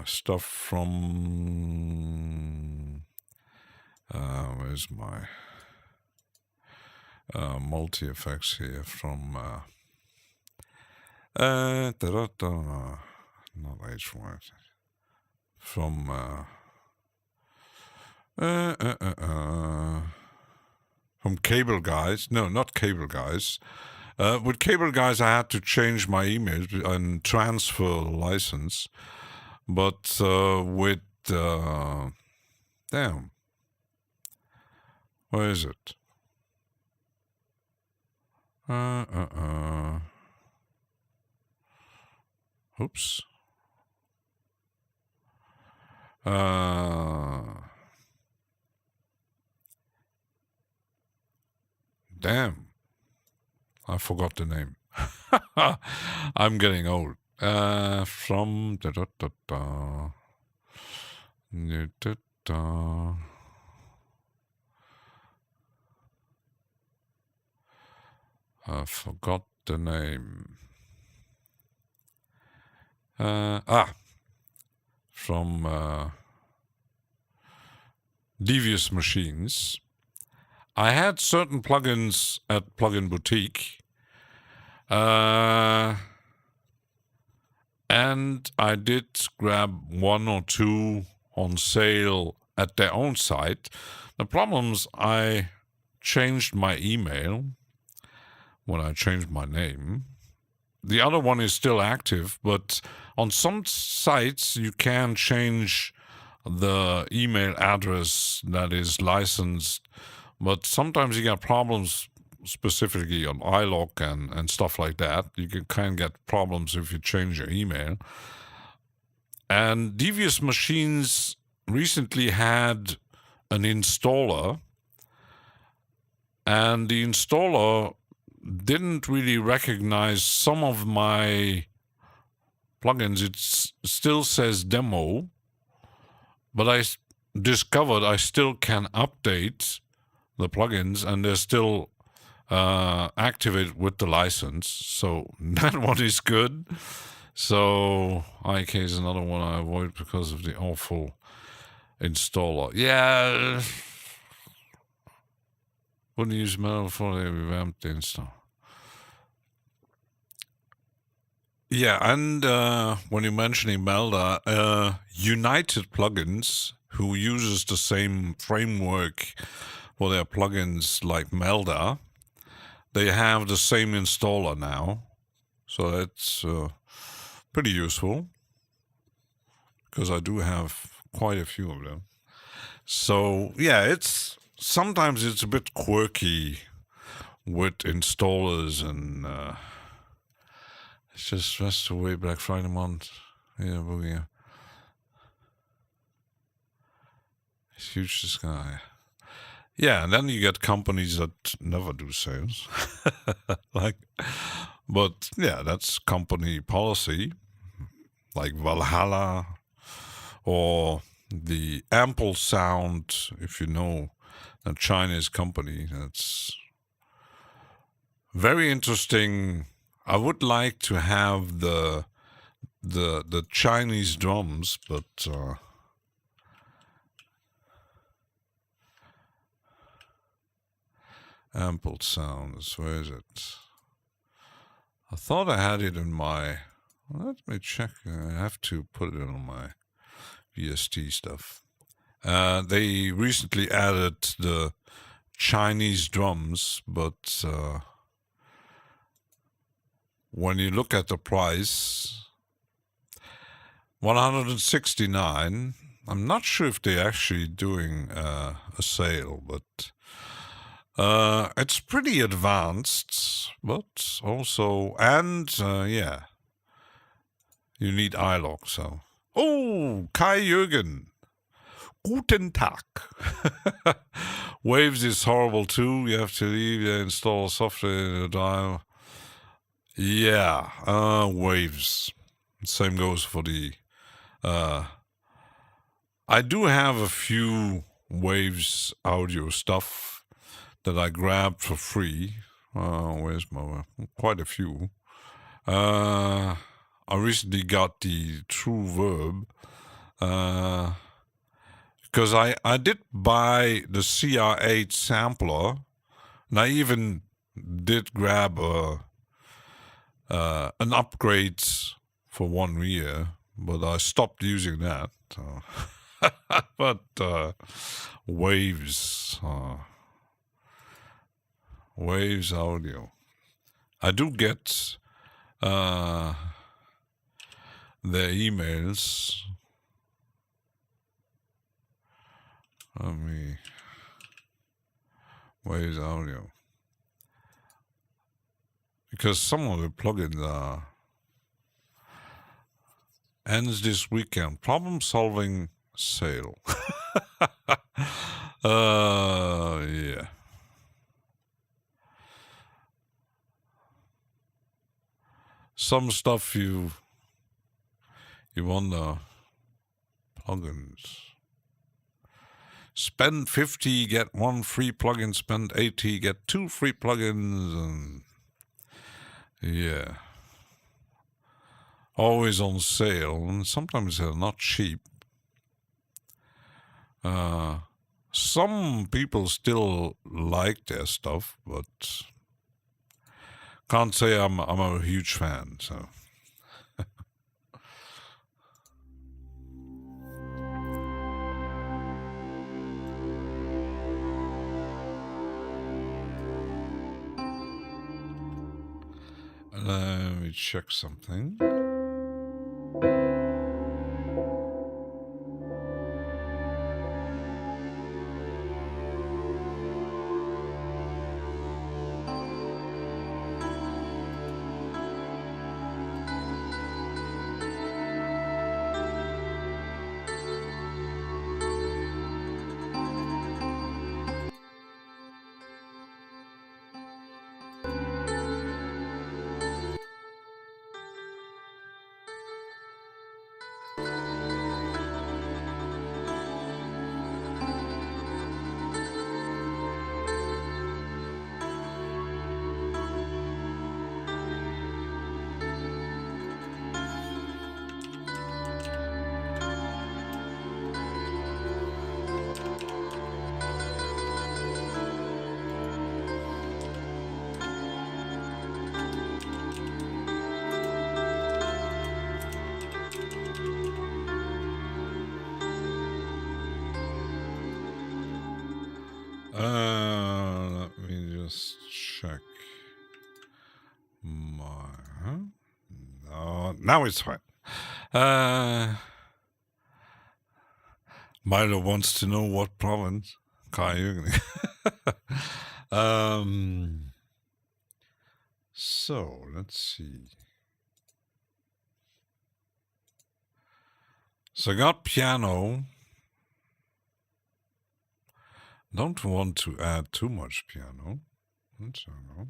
S4: stuff from, where's my multi-effects here from not H1, from Cable Guys. No, not Cable Guys. With Cable Guys, I had to change my email and transfer license, but with damn, where is it? Oops. Damn. I forgot the name. I'm getting old. From I forgot the name. From Devious Machines. I had certain plugins at Plugin Boutique, and I did grab 1 or 2 on sale at their own site. The problems, I changed my email when I changed my name. The other one is still active, but on some sites you can change the email address that is licensed, but sometimes you get problems specifically on iLock and stuff like that. You can get problems if you change your email. And Devious Machines recently had an installer, and the installer didn't really recognize some of my plugins. It still says demo, but I discovered I still can update the plugins, and they're still activated with the license. So that one is good. So IK is another one I avoid because of the awful installer. Yeah. Wouldn't use Metal for the revamped install. Yeah, and when you're mentioning Melda, United Plugins, who uses the same framework for their plugins like Melda, they have the same installer now. So that's pretty useful, because I do have quite a few of them. So yeah, sometimes it's a bit quirky with installers, and it's just rest away Black Friday month. Yeah, boogie. It's huge, this guy. Yeah, and then you get companies that never do sales. But yeah, that's company policy, like Valhalla or the Ample Sound, if you know, a Chinese company. That's very interesting. I would like to have the Chinese drums, but Ample Sounds, where is it? I thought I had it in my... Let me check. I have to put it on my VST stuff. They recently added the Chinese drums, but when you look at the price, $169. I'm not sure if they're actually doing a sale, but it's pretty advanced, but also, and yeah, you need iLog, so. Oh, Kai Jürgen. Guten Tag. Waves is horrible too. You have to leave and install software in the drive. Yeah, Waves. Same goes for the... I do have a few Waves audio stuff that I grabbed for free. Where's my... Quite a few. I recently got the True Verb. Because I did buy the CR8 sampler, and I even did grab an upgrade for 1 year, but I stopped using that. But Waves audio. I do get their emails. Waves audio. Because some of the plugins are ends this weekend. Problem solving sale. Yeah. Some stuff you wonder. Plugins. Spend 50, get 1 free plugin. Spend 80, get 2 free plugins. And yeah. Always on sale. And sometimes they're not cheap. Some people still like their stuff, but can't say I'm a huge fan, so... Let me check something. Let me just check my. No, now it's fine. Milo wants to know what province. So let's see. So I got piano. Don't want to add too much piano. Let's know.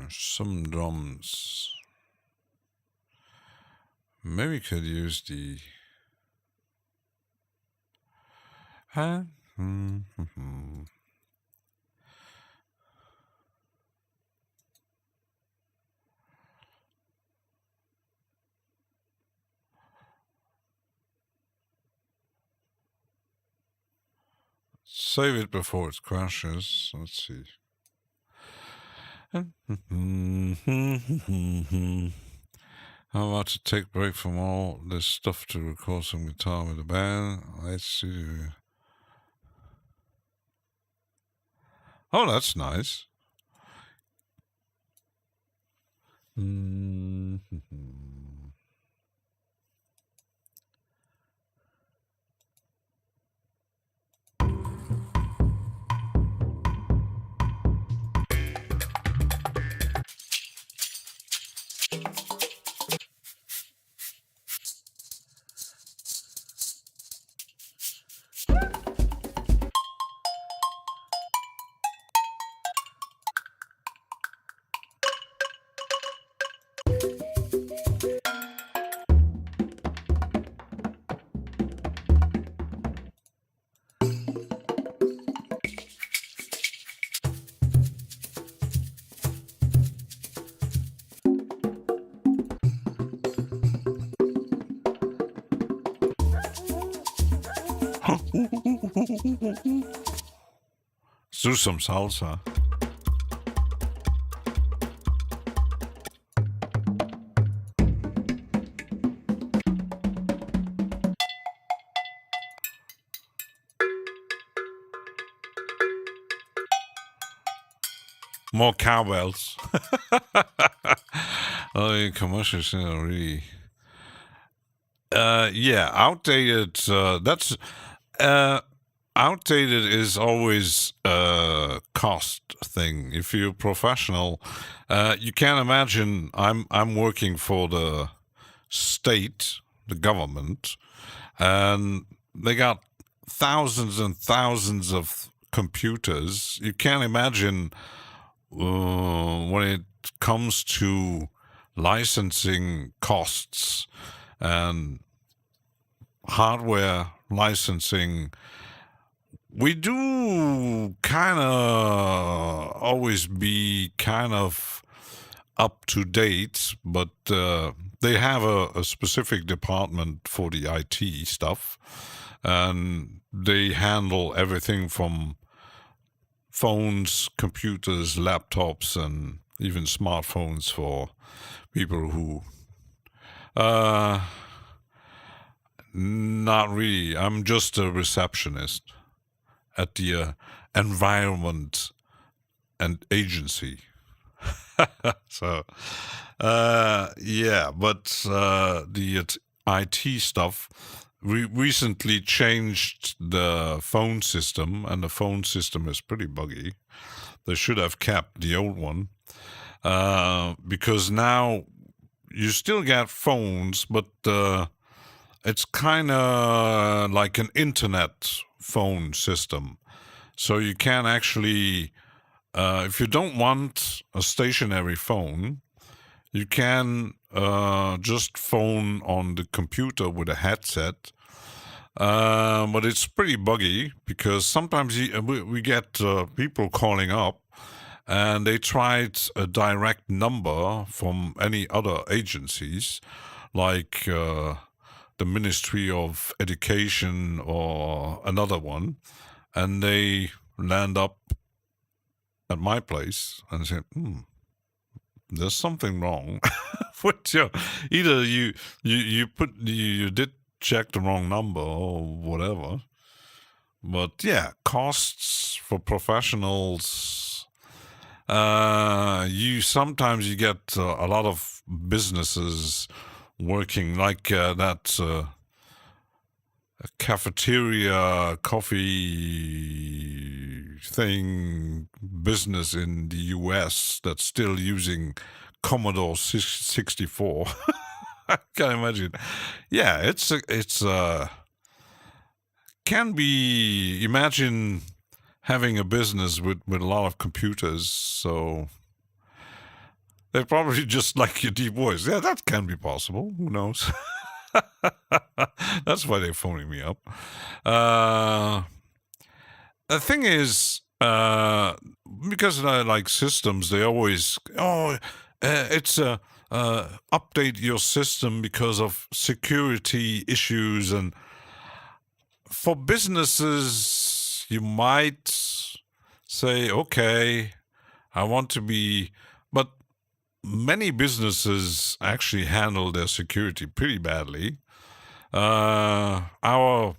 S4: Some drums. Maybe we could use the. Save it before it crashes. Let's see. I'm about to take a break from all this stuff to record some guitar with the band. Let's see. Oh, that's nice. Let's do some salsa. More cowbells. Oh, the commercials are really. Yeah, outdated. That's outdated is always a cost thing. If you're professional, you can't imagine. I'm working for the state, the government, and they got thousands and thousands of computers. You can't imagine when it comes to licensing costs and hardware licensing. We do kind of always be kind of up to date, but they have a specific department for the IT stuff, and they handle everything from phones, computers, laptops, and even smartphones for people who not really. I'm just a receptionist at the environment and agency. So yeah, but the IT stuff, we recently changed the phone system, and the phone system is pretty buggy. They should have kept the old one, because now you still get phones, but it's kind of like an internet phone system. So you can actually, if you don't want a stationary phone, you can just phone on the computer with a headset. But it's pretty buggy because sometimes we get people calling up and they tried a direct number from any other agencies, like the Ministry of Education or another one. and they land up at my place and say, there's something wrong with your, either you did check the wrong number or whatever. But yeah, costs for professionals. Sometimes you get a lot of businesses working like that cafeteria coffee thing business in the US that's still using Commodore 64. I can imagine. Yeah, it's can be, imagine having a business with a lot of computers, so they probably just like your deep voice. Yeah, that can be possible. Who knows? That's why they're phoning me up. The thing is, because I like systems, they always, it's update your system because of security issues. And for businesses, you might say, okay, I want to be, but many businesses actually handle their security pretty badly. Our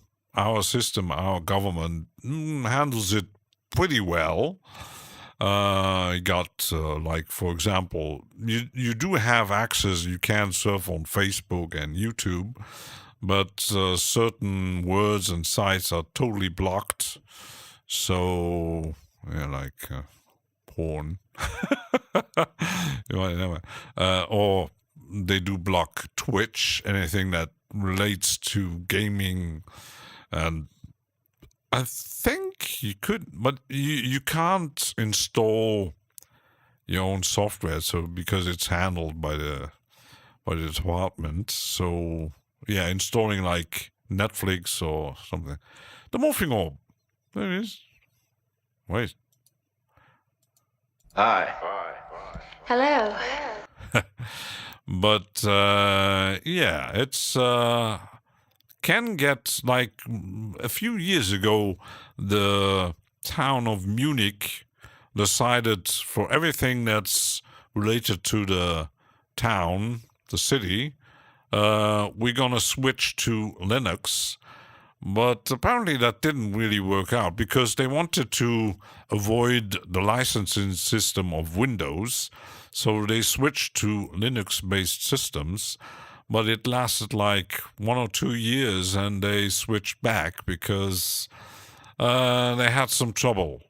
S4: system, our government handles it pretty well. You got, like, for example, you do have access, you can surf on Facebook and YouTube, but certain words and sites are totally blocked. So, yeah, like porn. Or they do block Twitch, anything that relates to gaming. And I think you could, but you can't install your own software, so because it's handled by the department. So yeah, installing like Netflix or something. The morphing orb. There it is. Wait.
S1: Hi.
S5: Hello.
S4: But yeah, it's can get, like, a few years ago, the town of Munich decided for everything that's related to the town, the city, we're gonna switch to Linux. But apparently that didn't really work out because they wanted to avoid the licensing system of Windows. So they switched to Linux-based systems, but it lasted like 1 or 2 years and they switched back because they had some trouble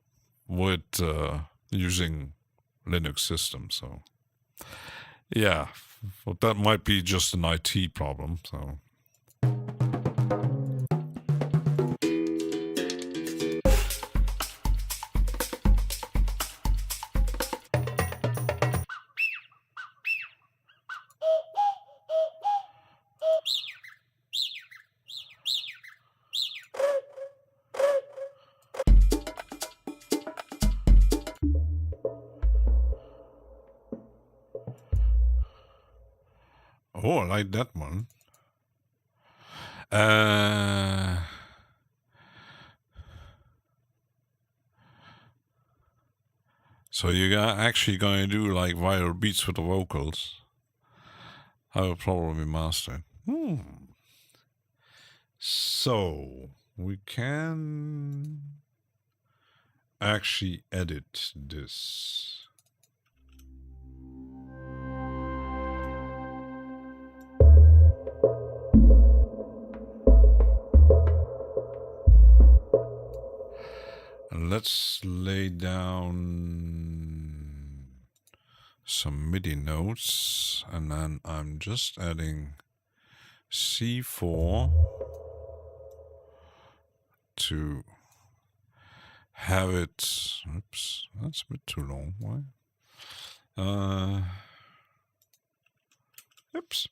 S4: with using Linux systems. So yeah, but that might be just an IT problem. So. Oh, I like that one. So you're actually going to do like viral beats with the vocals. I will probably master it. So we can actually edit this. Let's lay down some MIDI notes, and then I'm just adding C4 to have it. Oops, that's a bit too long. Why? Oops.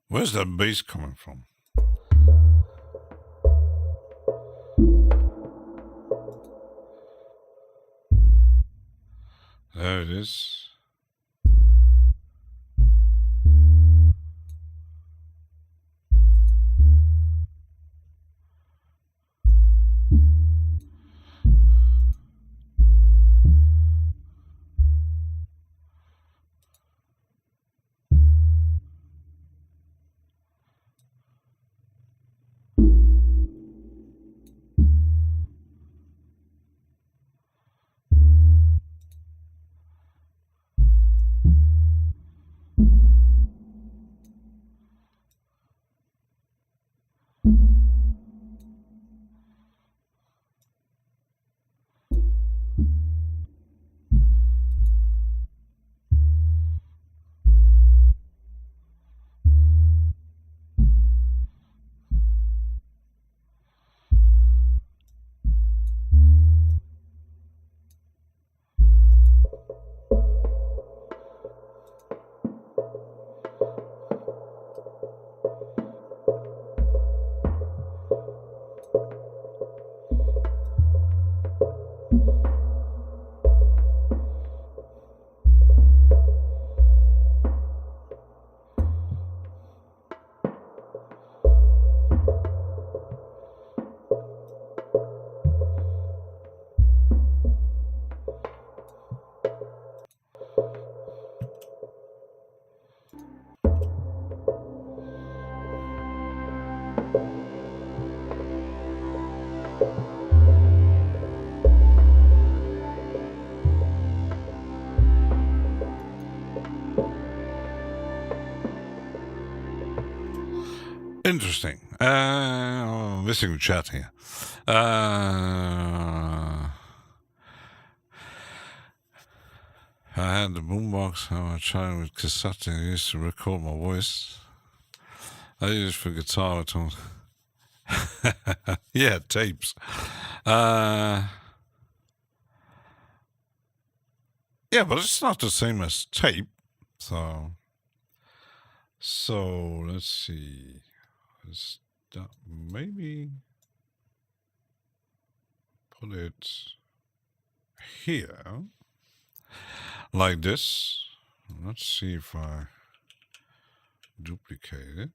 S4: Where's that bass coming from? There it is. Interesting. Missing the chat here. I had the boombox. I tried with cassette. I used to record my voice. I used for guitar tone. Yeah, tapes. Yeah, but it's not the same as tape. So let's see. Maybe put it here like this. Let's see if I duplicate it.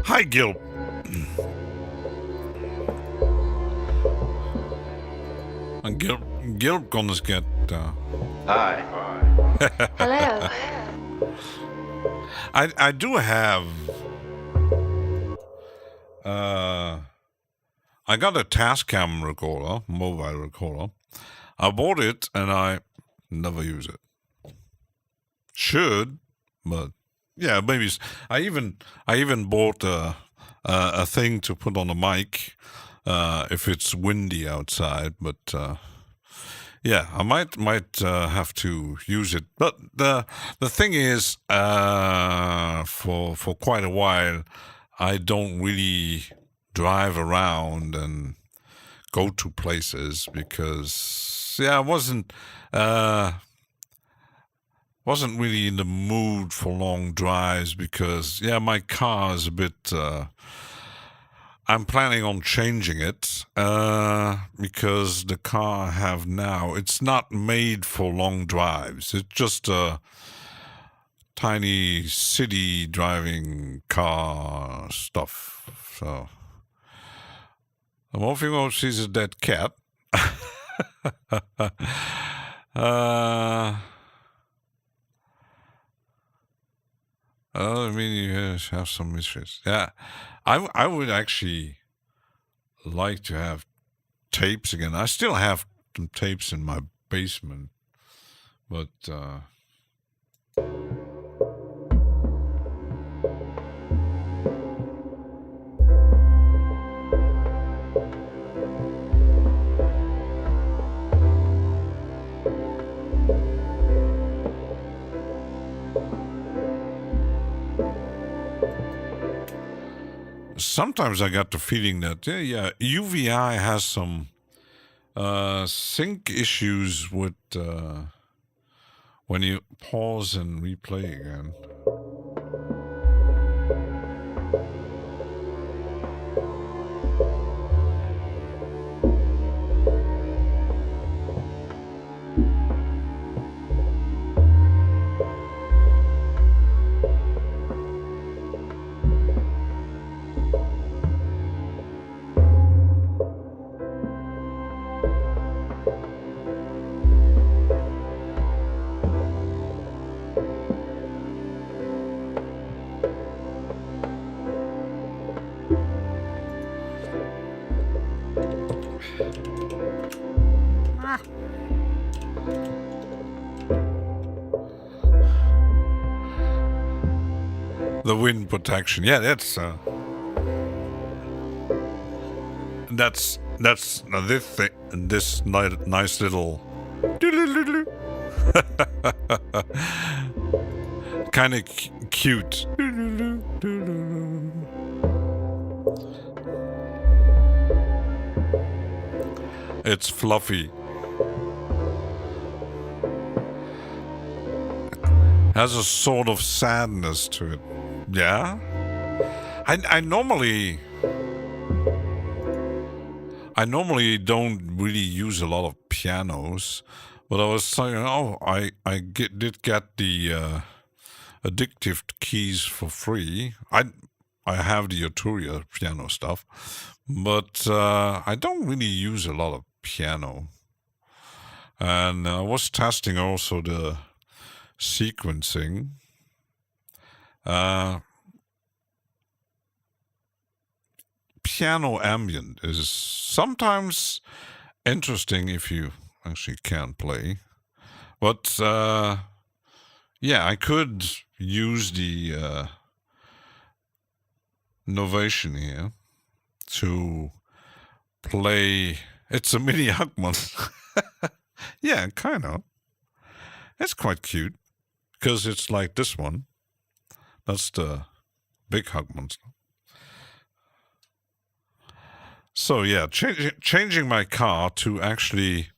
S4: Hi, Gil. And Gil gonna get.
S1: Hi.
S5: Hello.
S4: I do have. I got a Tascam recorder, mobile recorder. I bought it and I never use it. Should, but yeah, maybe. I even bought a thing to put on the mic if it's windy outside. But yeah, I might have to use it. But the thing is, for quite a while, I don't really drive around and go to places because I wasn't. wasn't really in the mood for long drives because, yeah, my car is a bit. I'm planning on changing it because the car I have now, it's not made for long drives. It's just a tiny city driving car stuff. So I'm hoping I'll see a dead cat. I mean, you have some mysteries. Yeah, I would actually like to have tapes again. I still have some tapes in my basement, but sometimes I got the feeling that UVI has some sync issues with when you pause and replay again. The wind protection, yeah, that's this thing, this nice little kind of cute. It's fluffy. Has a sort of sadness to it. Yeah? I normally don't really use a lot of pianos, but I was saying, I did get the addictive keys for free. I have the Arturia piano stuff, but I don't really use a lot of piano. And I was testing also the sequencing. Piano ambient is sometimes interesting if you actually can't play. But yeah, I could use the Novation here to play. It's a mini Huggmonster. Yeah, kind of. It's quite cute because it's like this one. That's the big Huggmonster. So yeah, changing my car to actually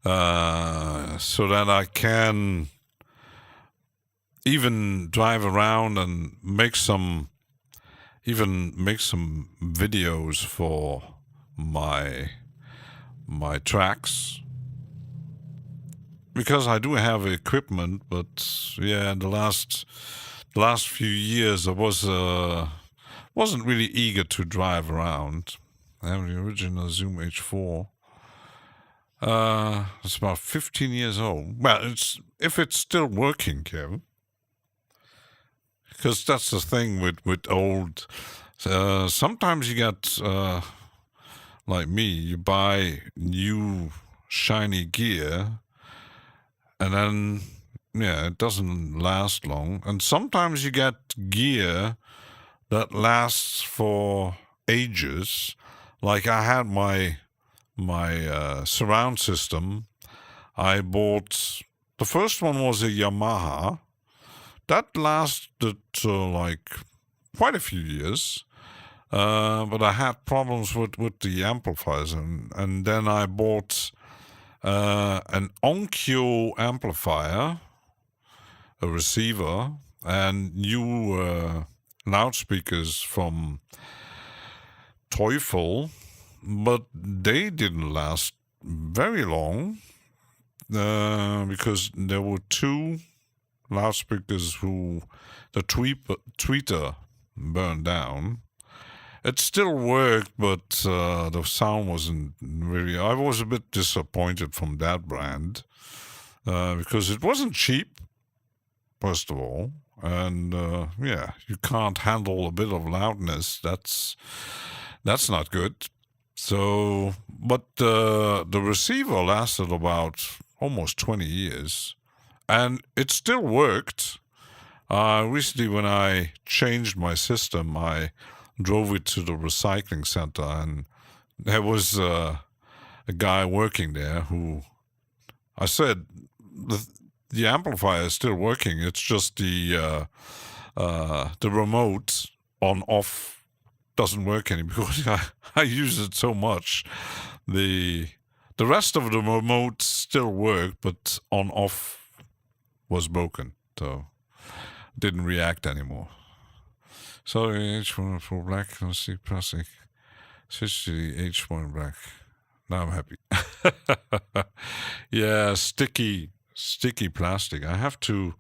S4: so that I can even drive around and make some videos for my tracks. Because I do have equipment, but yeah, the last few years I wasn't really eager to drive around. I have the original Zoom H4. It's about 15 years old. Well, if it's still working, Kevin. Because that's the thing with old. Sometimes you get like me, you buy new shiny gear. And then, yeah, it doesn't last long. And sometimes you get gear that lasts for ages. Like I had my surround system. I bought, the first one was a Yamaha. That lasted like quite a few years. But I had problems with the amplifiers. And then I bought an Onkyo amplifier, a receiver and new loudspeakers from Teufel, but they didn't last very long because there were two loudspeakers who the tweeter burned down. It still worked, but the sound wasn't really. I was a bit disappointed from that brand because it wasn't cheap, first of all, and you can't handle a bit of loudness. That's not good. So, but the receiver lasted about almost 20 years, and it still worked. Recently, when I changed my system, I drove it to the recycling center, and there was a guy working there who I said, the amplifier is still working. It's just the remote on off doesn't work anymore because I use it so much. The rest of the remote still worked, but on off was broken, so didn't react anymore. Sorry, H1 for black. Let's see, plastic. Switch to the H1 black. Now I'm happy. Yeah, sticky plastic. I have to.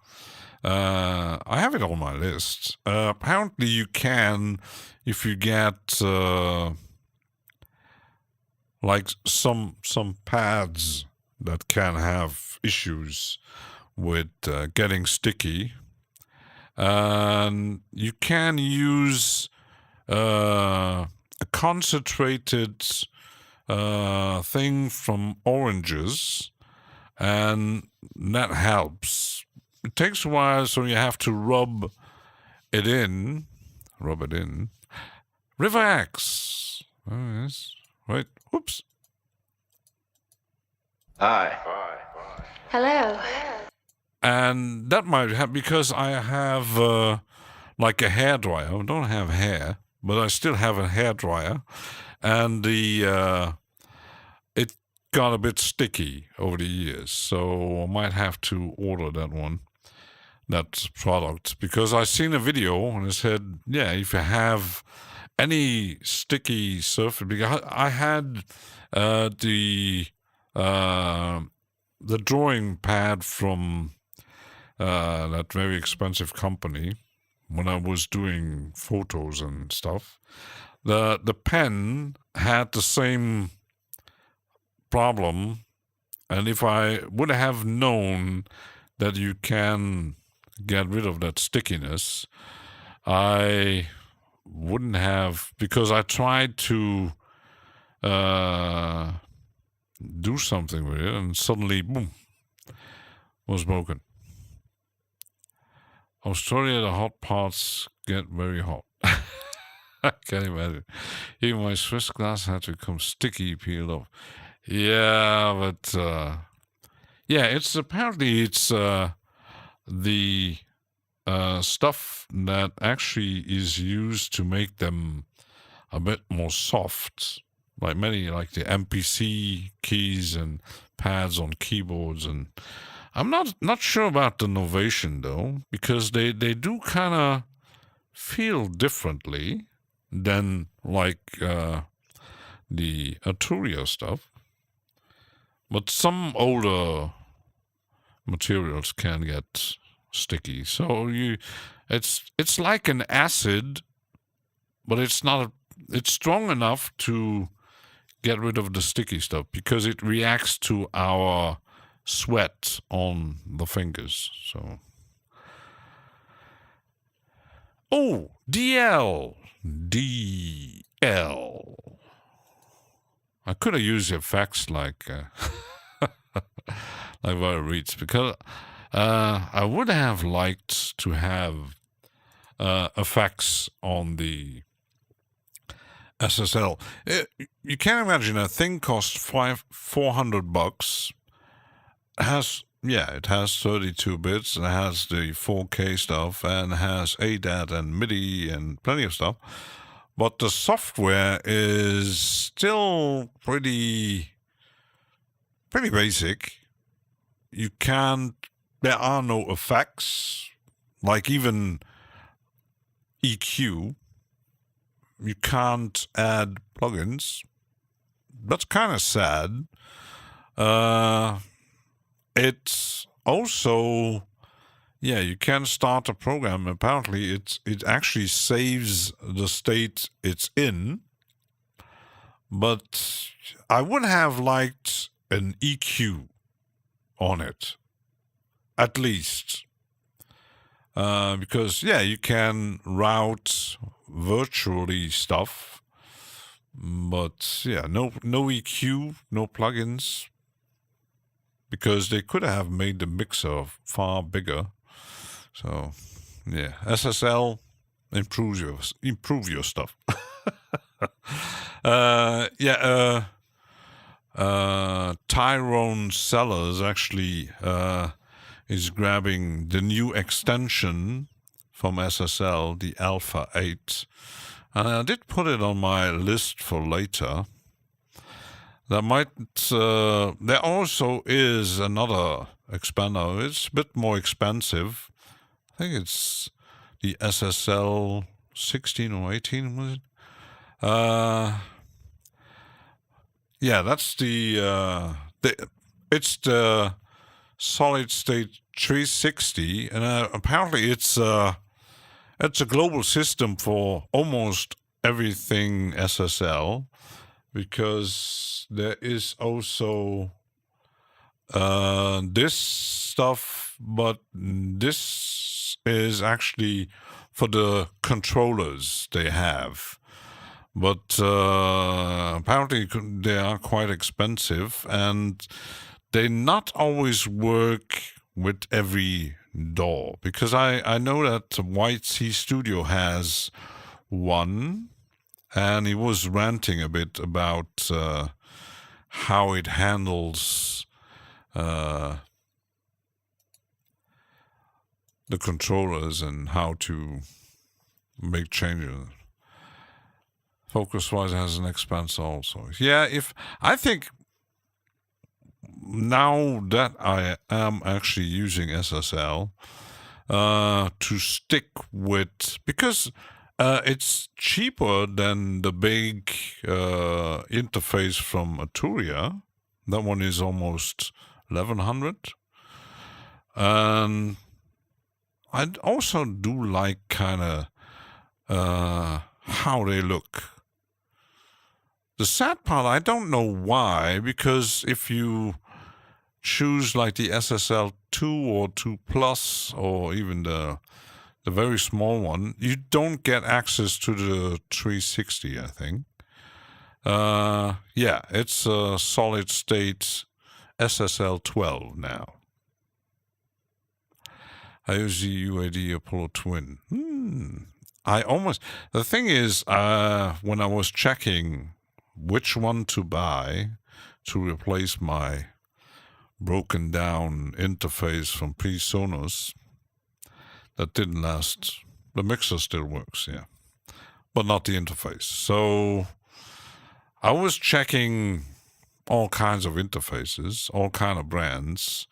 S4: I have it on my list. Apparently, you can, if you get like some pads that can have issues with getting sticky. And you can use a concentrated thing from oranges, and that helps. It takes a while, so you have to rub it in. River Axe. Oh, yes. Wait. Whoops.
S1: Hi.
S5: Hello.
S4: And that might have, because I have like a hairdryer. I don't have hair, but I still have a hairdryer. And it got a bit sticky over the years. So I might have to order that product. Because I seen a video and it said, yeah, if you have any sticky surface, because I had the drawing pad from that very expensive company when I was doing photos and stuff. The pen had the same problem, and if I would have known that you can get rid of that stickiness, I wouldn't have, because I tried to do something with it, and suddenly, boom, was broken. Australia, the hot parts get very hot. I can't imagine. Even my Swiss glass had to come sticky, peeled off. Yeah, but it's apparently the stuff that actually is used to make them a bit more soft, like the MPC keys and pads on keyboards. And I'm not sure about the Novation though, because they do kind of feel differently than like the Arturia stuff. But some older materials can get sticky. So it's like an acid, but it's strong enough to get rid of the sticky stuff because it reacts to our sweat on the fingers. So DL. I could have used effects like like what it reads, because I would have liked to have effects on the SSL. You can imagine a thing costs $400. It has 32 bits, and it has the 4K stuff, and it has ADAT and MIDI and plenty of stuff. But the software is still pretty basic. You can't there are no effects, like even EQ. You can't add plugins. That's kind of sad. It's also, yeah, you can start a program. Apparently, it actually saves the state it's in. But I would have liked an EQ on it, at least. Because, yeah, you can route virtually stuff. But, yeah, no EQ, no plugins. Because they could have made the mixer far bigger. So, yeah, SSL, improve your stuff. Tyrone Sellers actually is grabbing the new extension from SSL, the Alpha 8. And I did put it on my list for later. There also is another expander. It's a bit more expensive. I think it's the SSL 16 or 18, was it? Yeah, that's it's the solid state 360, and apparently it's a global system for almost everything SSL, because there is also this stuff, but this is actually for the controllers they have. But apparently they are quite expensive, and they not always work with every DAW. Because I know that White Sea Studio has one, and he was ranting a bit about how it handles the controllers and how to make changes. Focuswise has an expander also. Yeah, I think now that I am actually using SSL to stick with, because it's cheaper than the big interface from Arturia. That one is almost 1100. And I also do like kind of how they look. The sad part, I don't know why, because if you choose like the SSL 2 or 2 Plus, or even the very small one, you don't get access to the 360, I think. Yeah, it's a solid state SSL 12 now. I use the UAD Apollo Twin. The thing is, when I was checking which one to buy to replace my broken down interface from PreSonus, that didn't last. The mixer still works, yeah, but not the interface. So I was checking all kinds of interfaces, all kind of brands.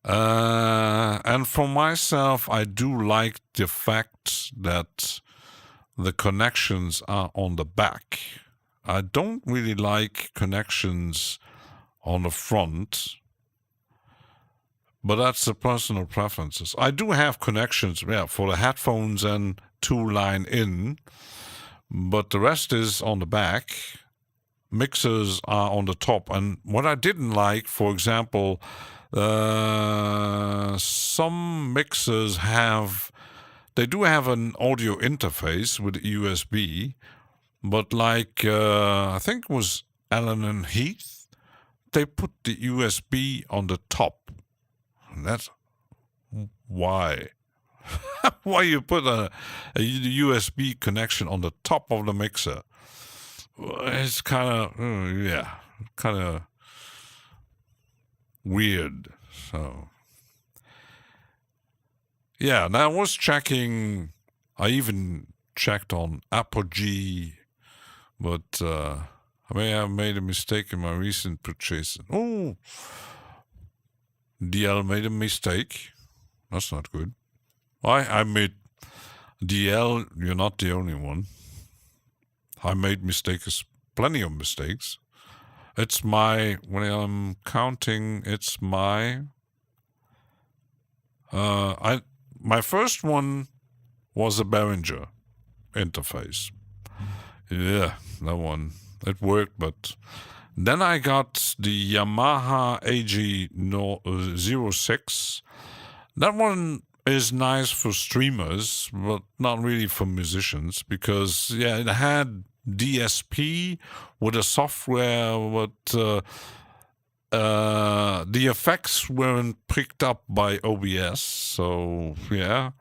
S4: And for myself, I do like the fact that the connections are on the back. I don't really like connections on the front, but that's the personal preferences. I do have connections, yeah, for the headphones and 2-line in, but the rest is on the back. Mixers are on the top. And what I didn't like, for example, some mixers they do have an audio interface with USB, but like I think it was Allen and Heath, they put the USB on the top. And that's why. Why you put a USB connection on the top of the mixer? It's kind of weird. So yeah, and I was checking. I even checked on Apogee, but I may have made a mistake in my recent purchase. Oh, DL made a mistake. That's not good. I made DL, you're not the only one. I made mistakes, plenty of mistakes. It's my, when I'm counting, it's my, my first one was a Behringer interface. Yeah, that one, it worked, but then I got the Yamaha AG06. That one is nice for streamers, but not really for musicians, because, yeah, it had DSP with a software, but the effects weren't picked up by OBS, so, yeah.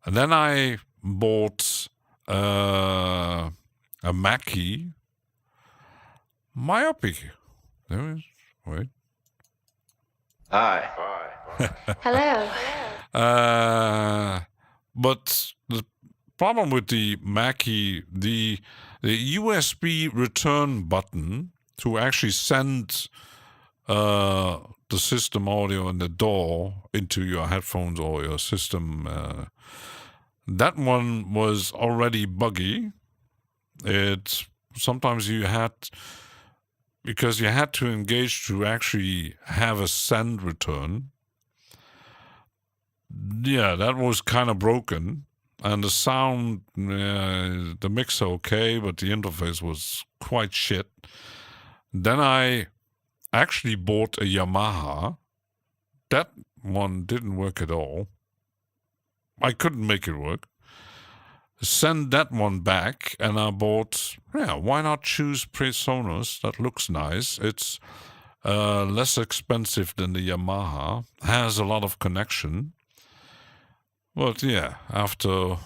S4: And then I bought a Mackie. Myopic. There it is. Wait.
S1: Hi.
S5: Hello.
S4: But the problem with the Mackie, the USB return button to actually send the system audio in the DAW into your headphones or your system, that one was already buggy. Sometimes you had, because you had to engage to actually have a send return. Yeah, that was kind of broken. And the sound, the mixer okay, but the interface was quite shit. Then I actually bought a Yamaha. That one didn't work at all. I couldn't make it work. Send that one back, and I bought, why not choose PreSonus? That looks nice. It's less expensive than the Yamaha, has a lot of connection. But yeah, after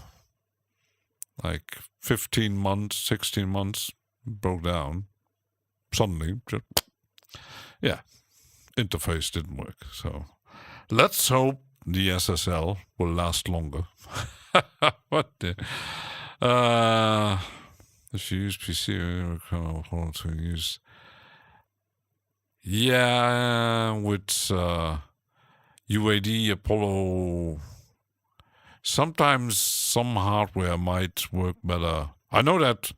S4: like 15 months, 16 months, broke down. Suddenly, yeah, interface didn't work. So let's hope the SSL will last longer. What the? If you use PC, to use. Yeah, with UAD, Apollo. Sometimes some hardware might work better. I know that.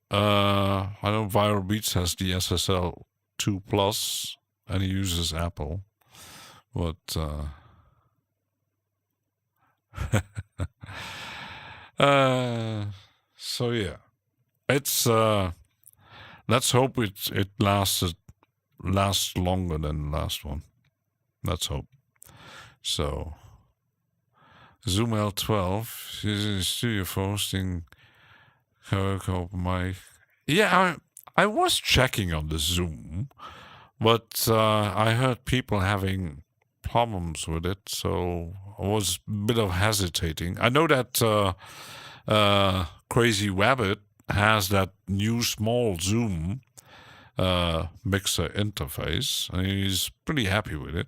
S4: I know Viral Beats has the SSL 2 Plus, and he uses Apple, but. So yeah, it's let's hope it lasts longer than the last one. Let's hope. So Zoom L12 is in the studio for hosting karaoke open mic. Yeah, I was checking on the Zoom, but I heard people having problems with it, so I was a bit of hesitating. I know that Crazy Rabbit has that new small Zoom mixer interface, and he's pretty happy with it.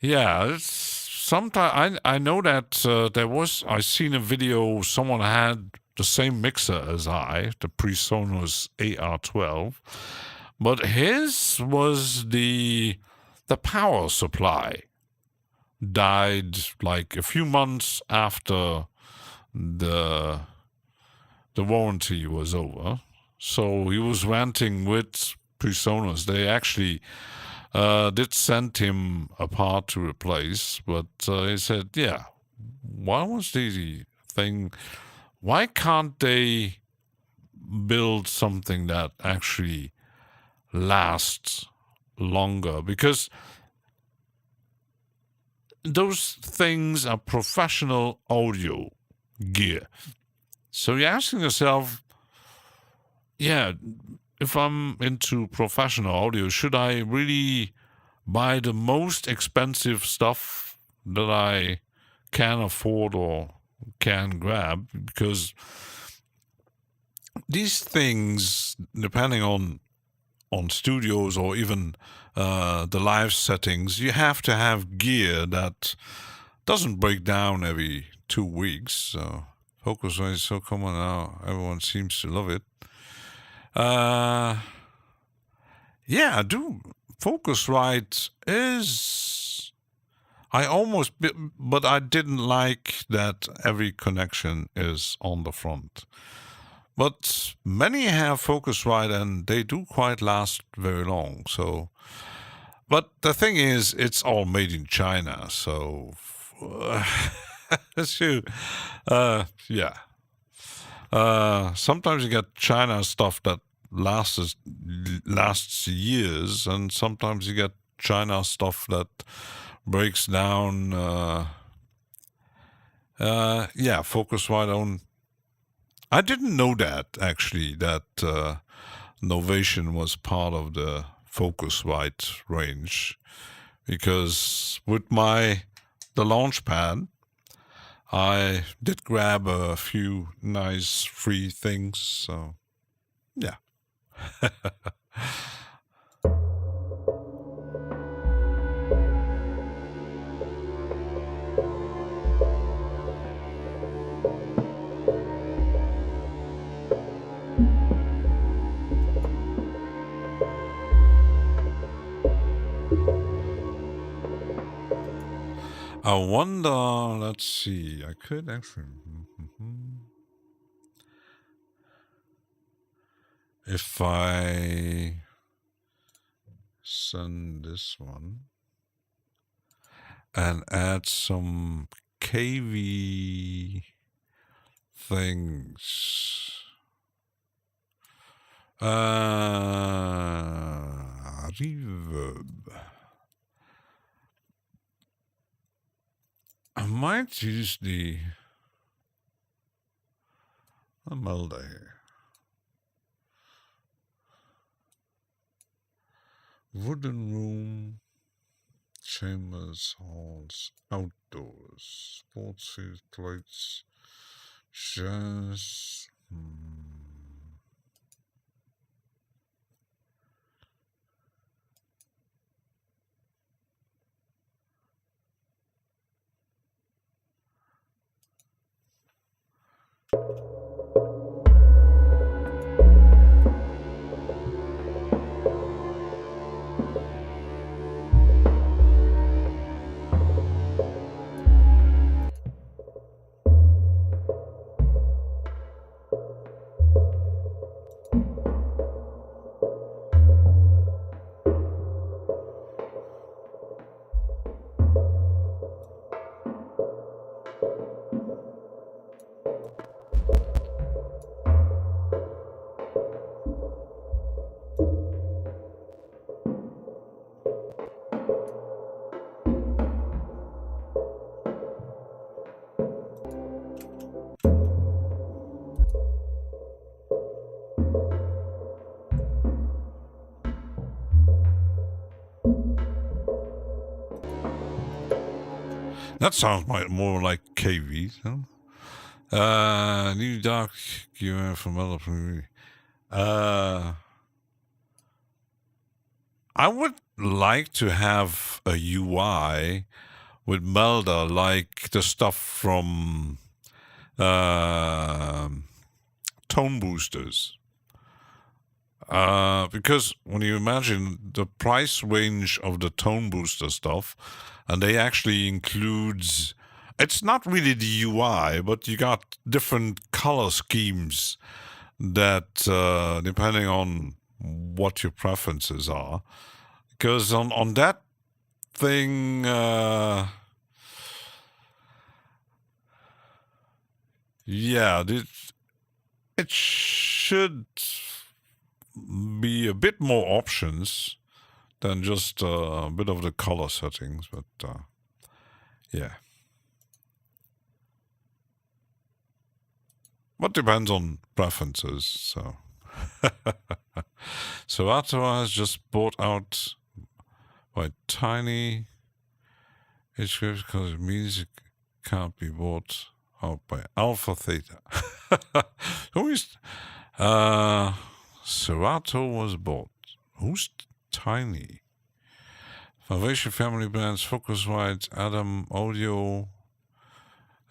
S4: Yeah, it's sometimes I know that I seen a video, someone had the same mixer as I, the PreSonus AR12, but his was the power supply died like a few months after the warranty was over. So he was ranting with PreSonus. They actually did send him a part to replace, but he said, yeah, why was the thing, why can't they build something that actually lasts longer? Because those things are professional audio gear. So you're asking yourself, yeah, if I'm into professional audio, should I really buy the most expensive stuff that I can afford or can grab? Because these things, depending on studios or even the live settings, you have to have gear that doesn't break down every 2 weeks. So Focusrite is so common now, everyone seems to love it. Yeah, I do Focusrite is... but I didn't like that every connection is on the front. But many have Focusrite and they do quite last very long. So, but the thing is, it's all made in China. So, yeah. Sometimes you get China stuff that lasts years, and sometimes you get China stuff that breaks down. Focusrite on. I didn't know that actually that Novation was part of the Focusrite range, because with the Launchpad, I did grab a few nice free things. So, yeah. I wonder, let's see, I could actually... If I send this one and add some KV things, reverb. I might use the melody. Wooden room, chambers, halls, outdoors, sports field, plates, jazz. That sounds more like KV. Huh? New doc given from other community. I would like to have a UI with Melda like the stuff from tone boosters. Because when you imagine the price range of the tone booster stuff, and they actually includes, it's not really the UI, but you got different color schemes that, depending on what your preferences are, because on that thing, it should be a bit more options than just a bit of the color settings, but yeah. But depends on preferences, so. Serato has just bought out by Tiny. It's because it means it can't be bought out by Alpha Theta. Who is... Serato was bought. Who's Tiny? Salvation Family Brands, Focusrite, Adam Audio,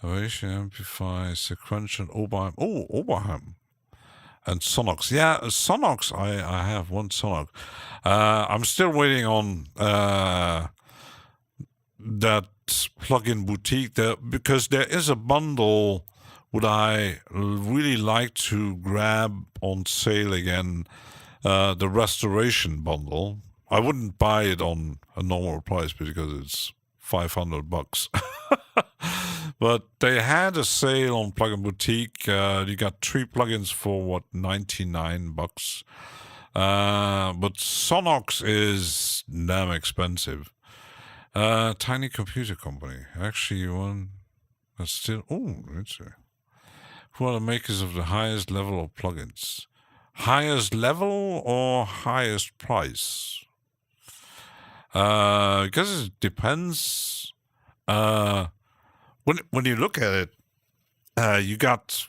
S4: Salvation Amplify, Sequential, Oberheim. Oh, Oberheim. And Sonox. Yeah, Sonox, I have one Sonox. I'm still waiting on that plugin boutique there, because there is a bundle would I really like to grab on sale again, the restoration bundle. I wouldn't buy it on a normal price because it's $500. But they had a sale on Plugin Boutique. You got 3 plugins for what, $99. But Sonox is damn expensive. Tiny computer company. Actually, one that's still. Oh, let's see. Who are the makers of the highest level of plugins? Highest level or highest price? Because it depends. When you look at it, you got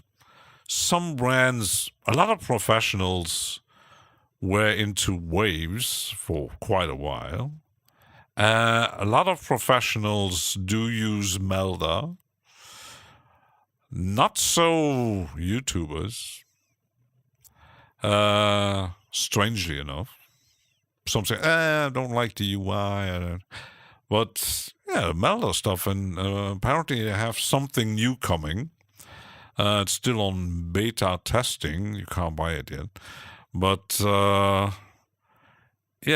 S4: some brands. A lot of professionals were into Waves for quite a while. A lot of professionals do use Melda. Not so YouTubers. Strangely enough. Some say, I don't like the UI. But, yeah, Melda stuff. And apparently they have something new coming. It's still on beta testing. You can't buy it yet. But, yeah,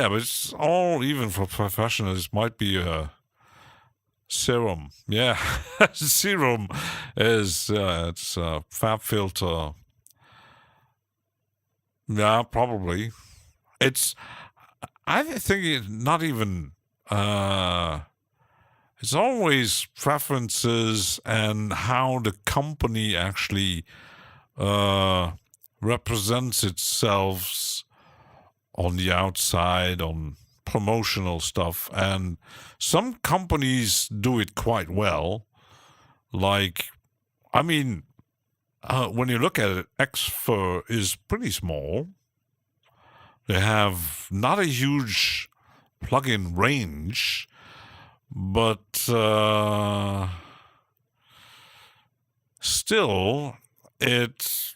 S4: but it's all, even for professionals, it might be a Serum. Yeah, Serum is, it's a fab filter. Yeah, probably. I think it's not even, it's always preferences and how the company actually represents itself on the outside, on promotional stuff. And some companies do it quite well. Like, I mean, when you look at it, Xfer is pretty small. They have not a huge plugin range, but still, it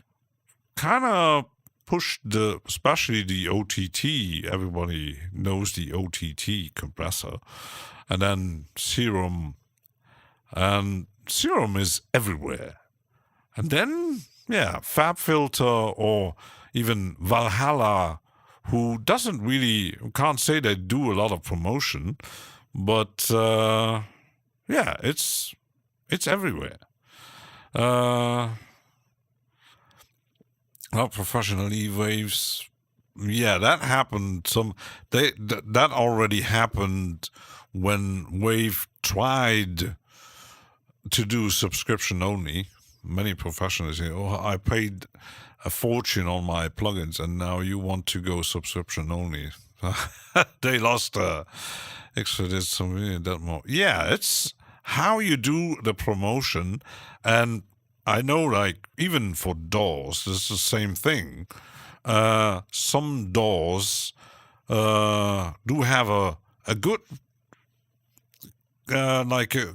S4: kind of pushed especially the OTT. Everybody knows the OTT compressor, and then Serum, and Serum is everywhere. And then, yeah, FabFilter or even Valhalla, who can't say they do a lot of promotion, but yeah, it's everywhere. Professional E-Waves, yeah, that happened. That already happened when Wave tried to do subscription only. Many professionals say, "Oh, I paid a fortune on my plugins, and now you want to go subscription only." They lost extra did some that more. Yeah, it's how you do the promotion, and I know, like, even for DAWs, it's the same thing. Some DAWs do have a good like a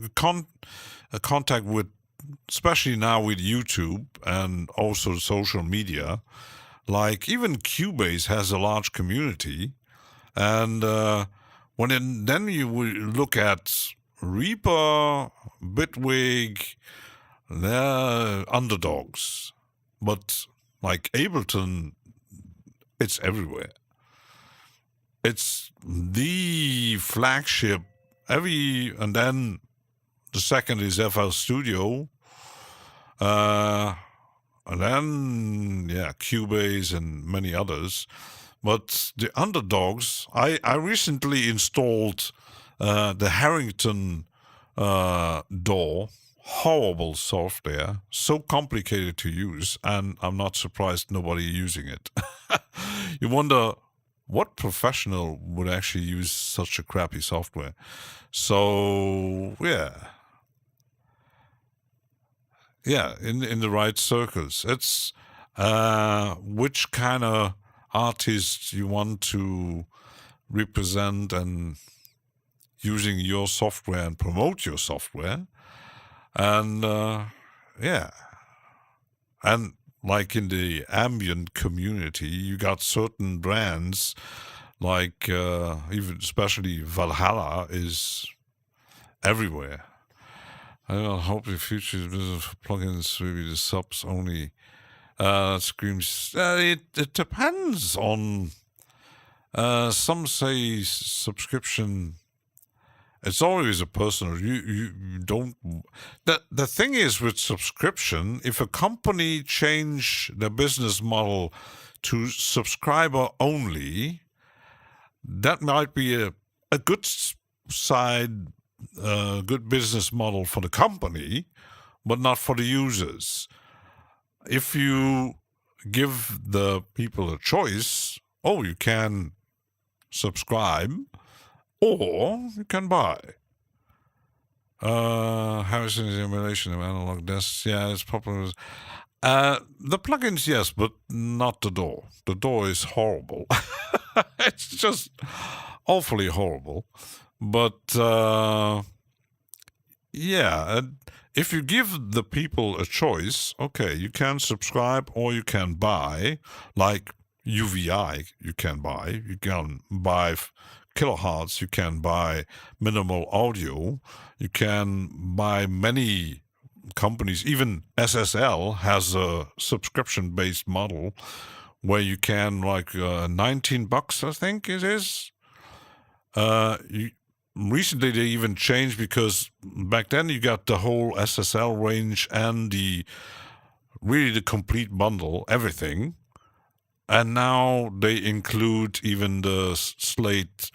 S4: contact with, especially now with YouTube and also social media. Like even Cubase has a large community, and then you will look at Reaper, Bitwig, they're underdogs, but like Ableton, it's everywhere. It's the flagship. And then the second is FL Studio, and then Cubase and many others. But the underdogs, I recently installed the Harrington DAW. Horrible software, so complicated to use, and I'm not surprised nobody using it. You wonder what professional would actually use such a crappy software. So in the right circles, it's which kind of artists you want to represent and using your software and promote your software. And and like in the ambient community, you got certain brands like even especially Valhalla is everywhere. I don't hope the future business for plugins will be the subs only. Screams. It depends on. Some say subscription. It's always a personal. You don't. The thing is with subscription, if a company change their business model to subscriber only, that might be a good side, good business model for the company, but not for the users. If you give the people a choice, you can subscribe or you can buy. Housing simulation of analog desks, yeah, it's popular. The plugins, yes, but not the door. The door is horrible. It's just awfully horrible. But yeah, if you give the people a choice, okay, you can subscribe or you can buy, like UVI, you can buy kilohertz, you can buy minimal audio, you can buy many companies, even SSL has a subscription-based model where you can, like $19, I think it is. Recently they even changed because back then you got the whole SSL range and the complete bundle, everything. And now they include even the Slate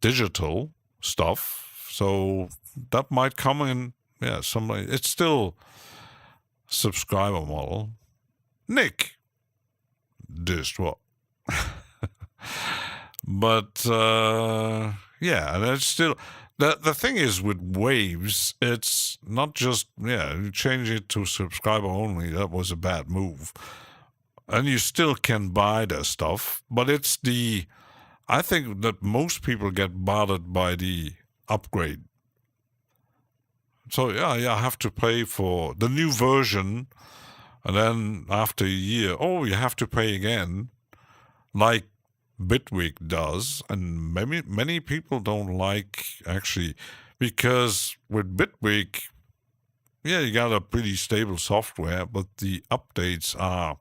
S4: digital stuff. So that might come in, yeah, it's still subscriber model. Nick, this what? But yeah, and it's still the thing is with Waves, it's not just you change it to subscriber only. That was a bad move, and you still can buy their stuff, but it's I think that most people get bothered by the upgrade. So yeah, I have to pay for the new version, and then after a year, you have to pay again, like Bitwig does, and many people don't like actually, because with Bitwig, you got a pretty stable software, but the updates are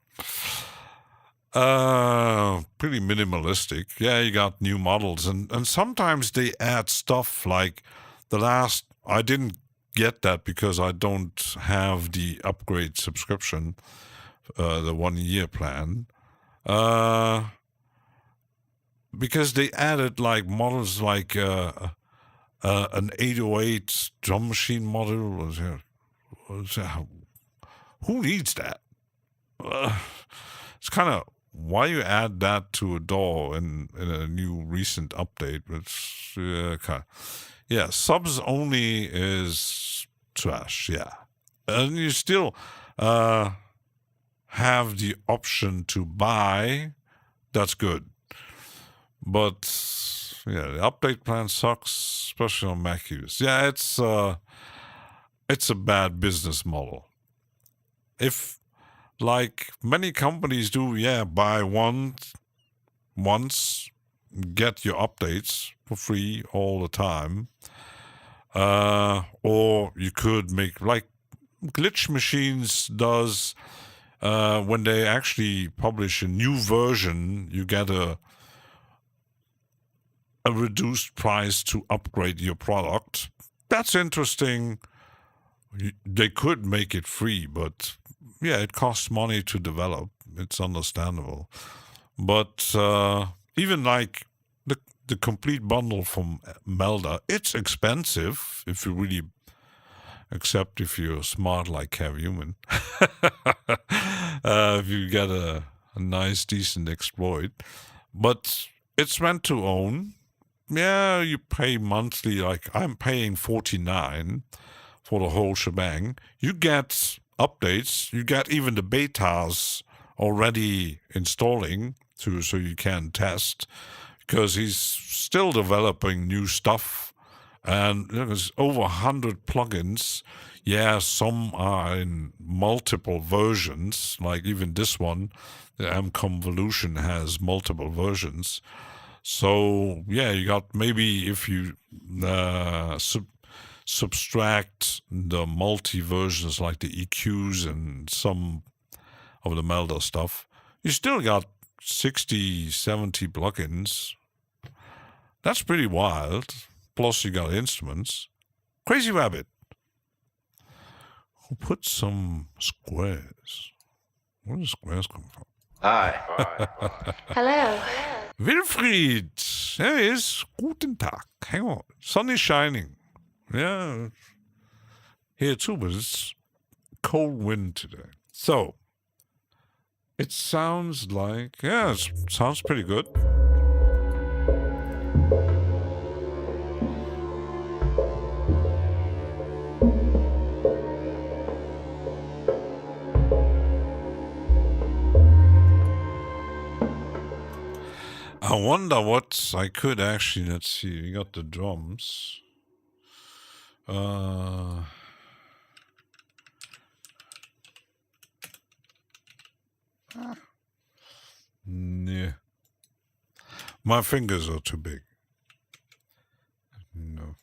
S4: pretty minimalistic. Yeah, you got new models, and sometimes they add stuff like I didn't get that because I don't have the upgrade subscription, the 1 year plan. Because they added like models like an 808 drum machine model. Who needs that? It's kind of why you add that to a DAW in a new recent update. It's subs only is trash. Yeah, and you still have the option to buy. That's good. But the update plan sucks, especially on Mac use. Yeah, it's a bad business model. If, like many companies do, buy once, get your updates for free all the time. Or you could make, like Glitch Machines does, when they actually publish a new version, you get a reduced price to upgrade your product. That's interesting. They could make it free, but it costs money to develop. It's understandable. But even like the complete bundle from Melda, it's expensive if you really, except if you're smart like Kev Human. If you get a nice, decent exploit. But it's meant to own. Yeah, you pay monthly, like I'm paying $49 for the whole shebang. You get updates, you get even the betas already installing so you can test, because he's still developing new stuff, And there's over 100 plugins. Yeah, some are in multiple versions, like even this one, the M-Convolution has multiple versions. So, yeah, you got maybe if you subtract the multi-versions like the EQs and some of the Melder stuff, you still got 60, 70 plugins. That's pretty wild. Plus you got instruments. Crazy Rabbit. Who put some squares? Where do squares come from?
S1: Hi.
S5: Hello.
S4: Wilfried. There he is. Guten Tag. Hang on. Sun is shining. Yeah. Here too, but it's cold wind today. So, it sounds like, yeah, it sounds pretty good. I wonder what I could actually, let's see, we got the drums. Yeah. My fingers are too big. No.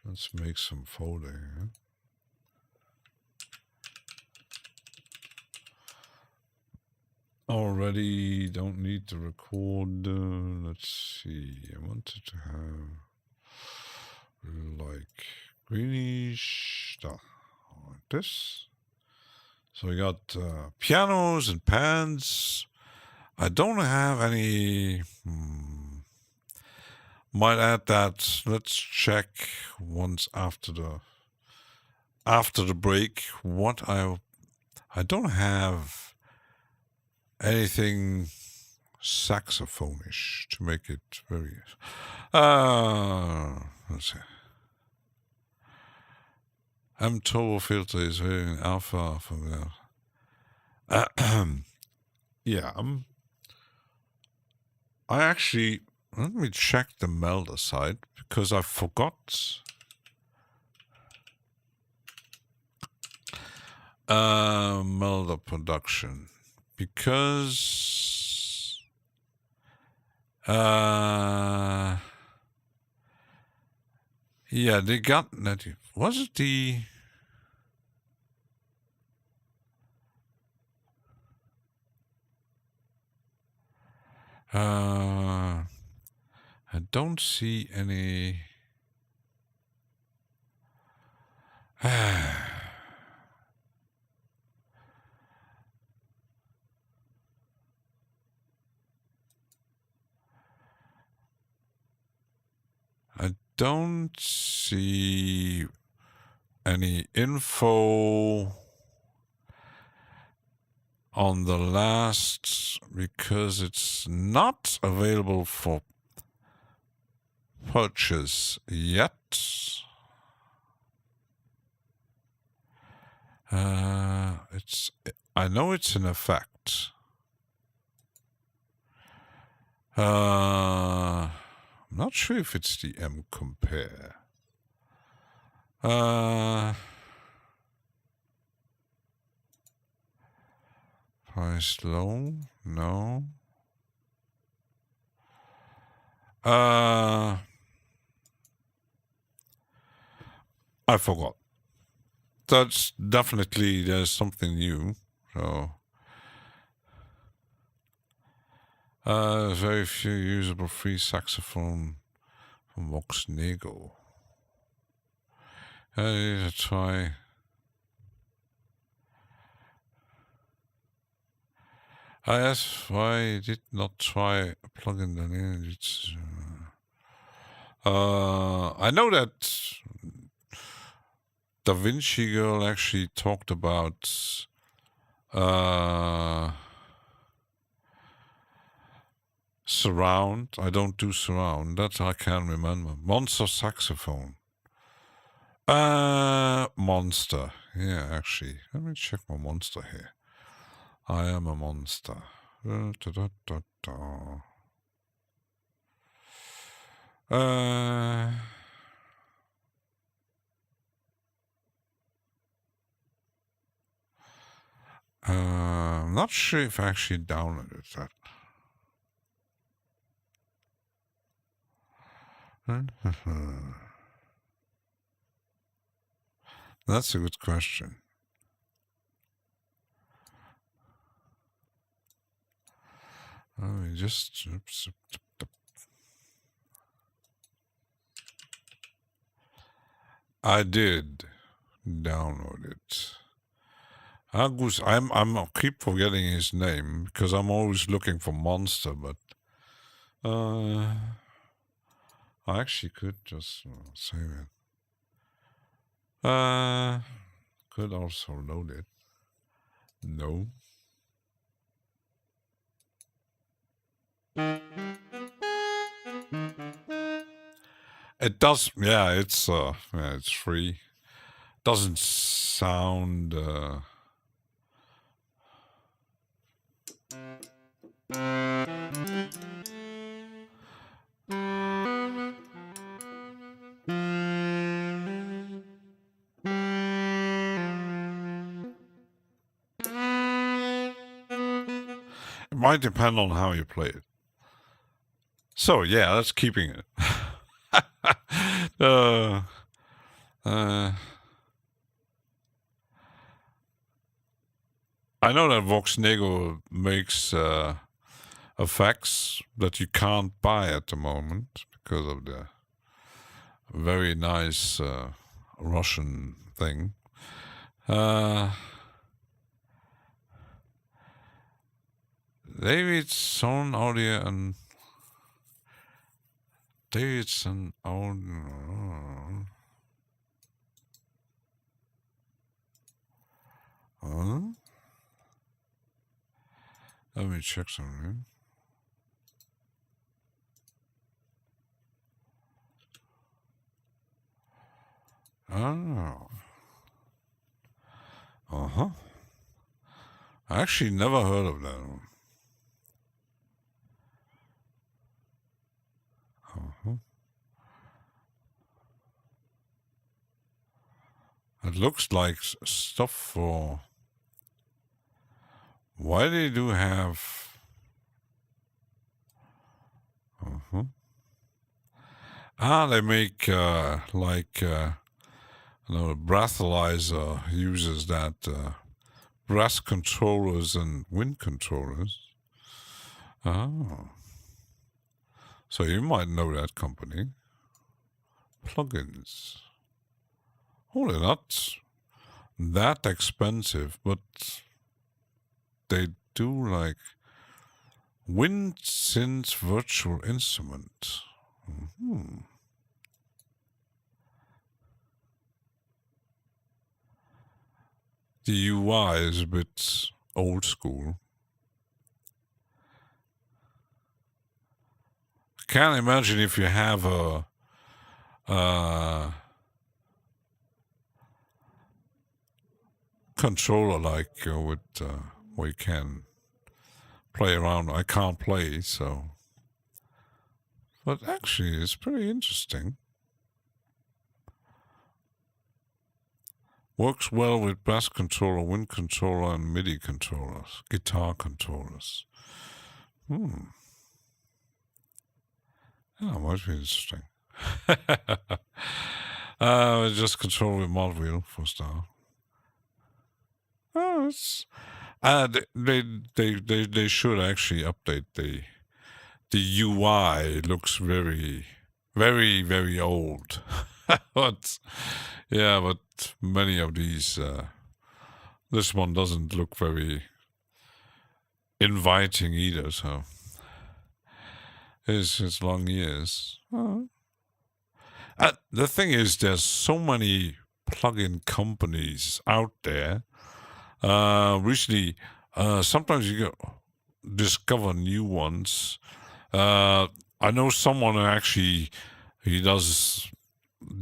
S4: Let's make some folder here. Already don't need to record. Let's see. I wanted to have like greenish stuff like this. So we got pianos and pans. I don't have any. Might add that. Let's check once after the break. What I don't have anything saxophonish to make it very. Let's see. M-Turbo filter is very alpha from there. Yeah, I actually, let me check the Melder side because I forgot. Melder production because yeah, they got that. Was it the I don't see any. I don't see any info on the last because it's not available for purchase yet. I know it's in effect. I'm not sure if it's the M compare. Price low? No. I forgot. That's definitely, there's something new. So, very few usable free saxophone from Vox Nego. Let's try. That's why I did not try a plugin. I know that DaVinci Girl actually talked about surround. I don't do surround. That I can remember. Monster saxophone. Monster. Yeah, actually. Let me check my Monster here. I am a monster. I'm not sure if I actually downloaded that. That's a good question. Just I did download it. Agus, I keep forgetting his name because I'm always looking for monster, but I actually could just save it. Could also load it. No. It does, yeah, it's free. Doesn't sound it might depend on how you play it. So yeah, that's keeping it. I know that Vox Nego makes effects that you can't buy at the moment because of the very nice Russian thing. Davidson audio and Davidson audio. Let me check something. Oh. I actually never heard of that one. It looks like stuff for... Why they do have... they make the breathalyzer uses that breath controllers and wind controllers. Oh. So you might know that company. Plugins. Oh, they're not that expensive, but they do like wind synth virtual instrument. The UI is a bit old school. I can't imagine if you have a controller like with where you can play around. I can't play, so. But actually, it's pretty interesting. Works well with bass controller, wind controller, and MIDI controllers, guitar controllers. Yeah, might be interesting. Just control with mod wheel for start. Oh, it's they should actually update the UI. Looks very, very, very old. But yeah, but many of these, this one doesn't look very inviting either. So it's long years. The thing is, there's so many plugin companies out there. Recently, sometimes you discover new ones. I know someone actually, he does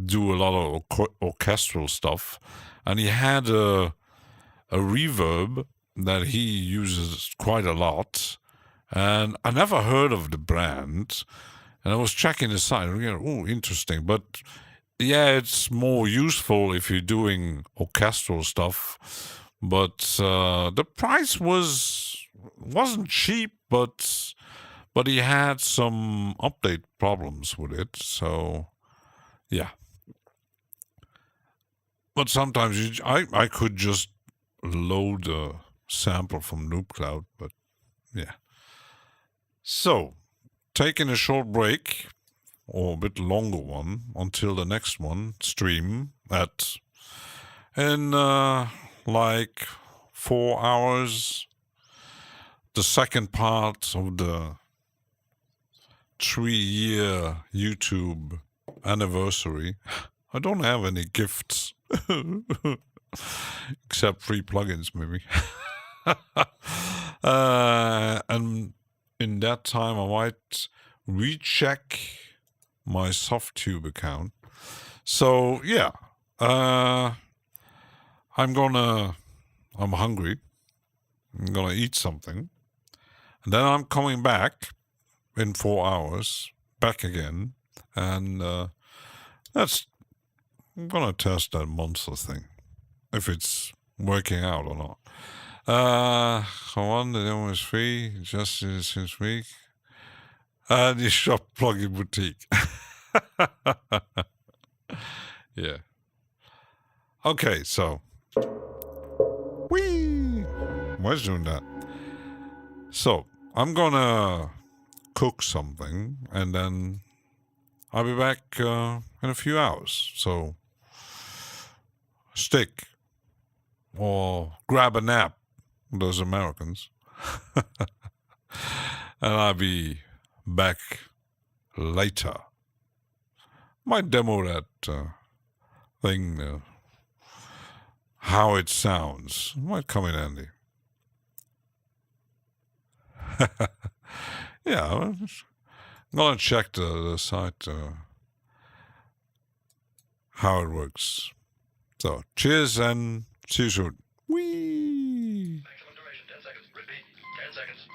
S4: do a lot of orchestral stuff, and he had a reverb that he uses quite a lot, and I never heard of the brand. And I was checking the site. Oh, interesting. But yeah, it's more useful if you're doing orchestral stuff. But the price wasn't cheap, but he had some update problems with it. So yeah. But sometimes I could just load a sample from NoobCloud. But yeah. So taking a short break, or a bit longer one, until the next one stream in like 4 hours. The second part of the 3-year YouTube anniversary. I don't have any gifts except free plugins, maybe. And in that time, I might recheck my SoftTube account. So yeah, I'm hungry. I'm gonna eat something, and then I'm coming back in 4 hours, back again, and I'm gonna test that monster thing, if it's working out or not. Gewoon, the demo is free, just since week. The shop plugin boutique. Yeah. Okay, so. Whee! Why's doing that? So, I'm gonna cook something, and then I'll be back in a few hours. So, stick or grab a nap, those Americans. And I'll be back later. Might demo that thing, how it sounds. Might come in handy. Yeah, I'm gonna check the site, how it works. So, cheers and see you soon. Whee!
S6: Maximum duration 10 seconds. Repeat, 10 seconds.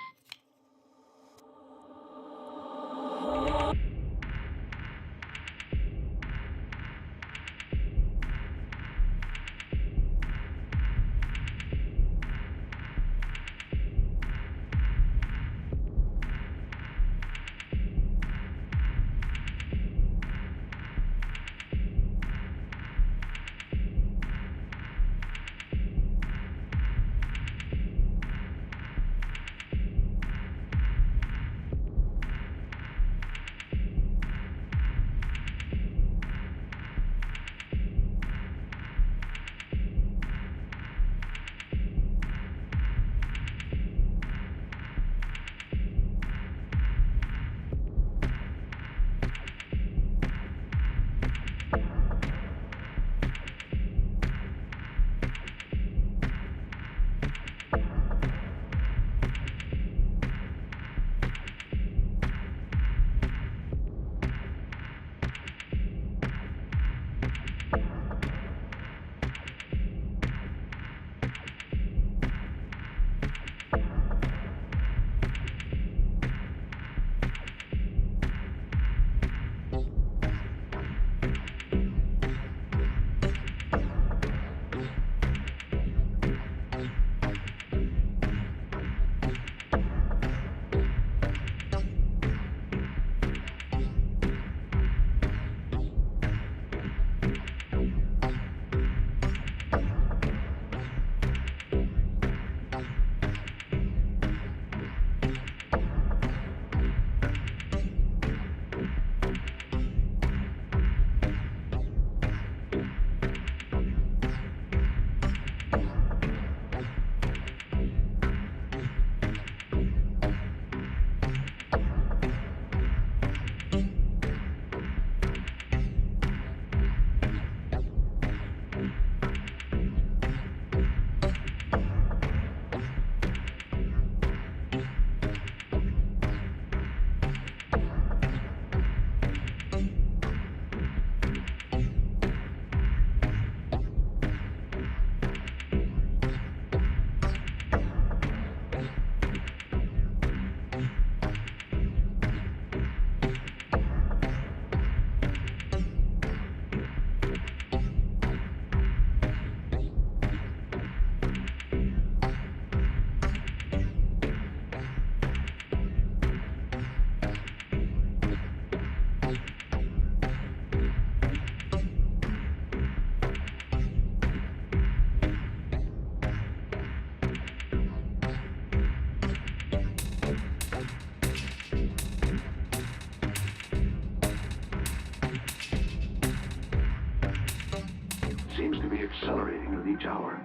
S2: seems to be accelerating with each hour.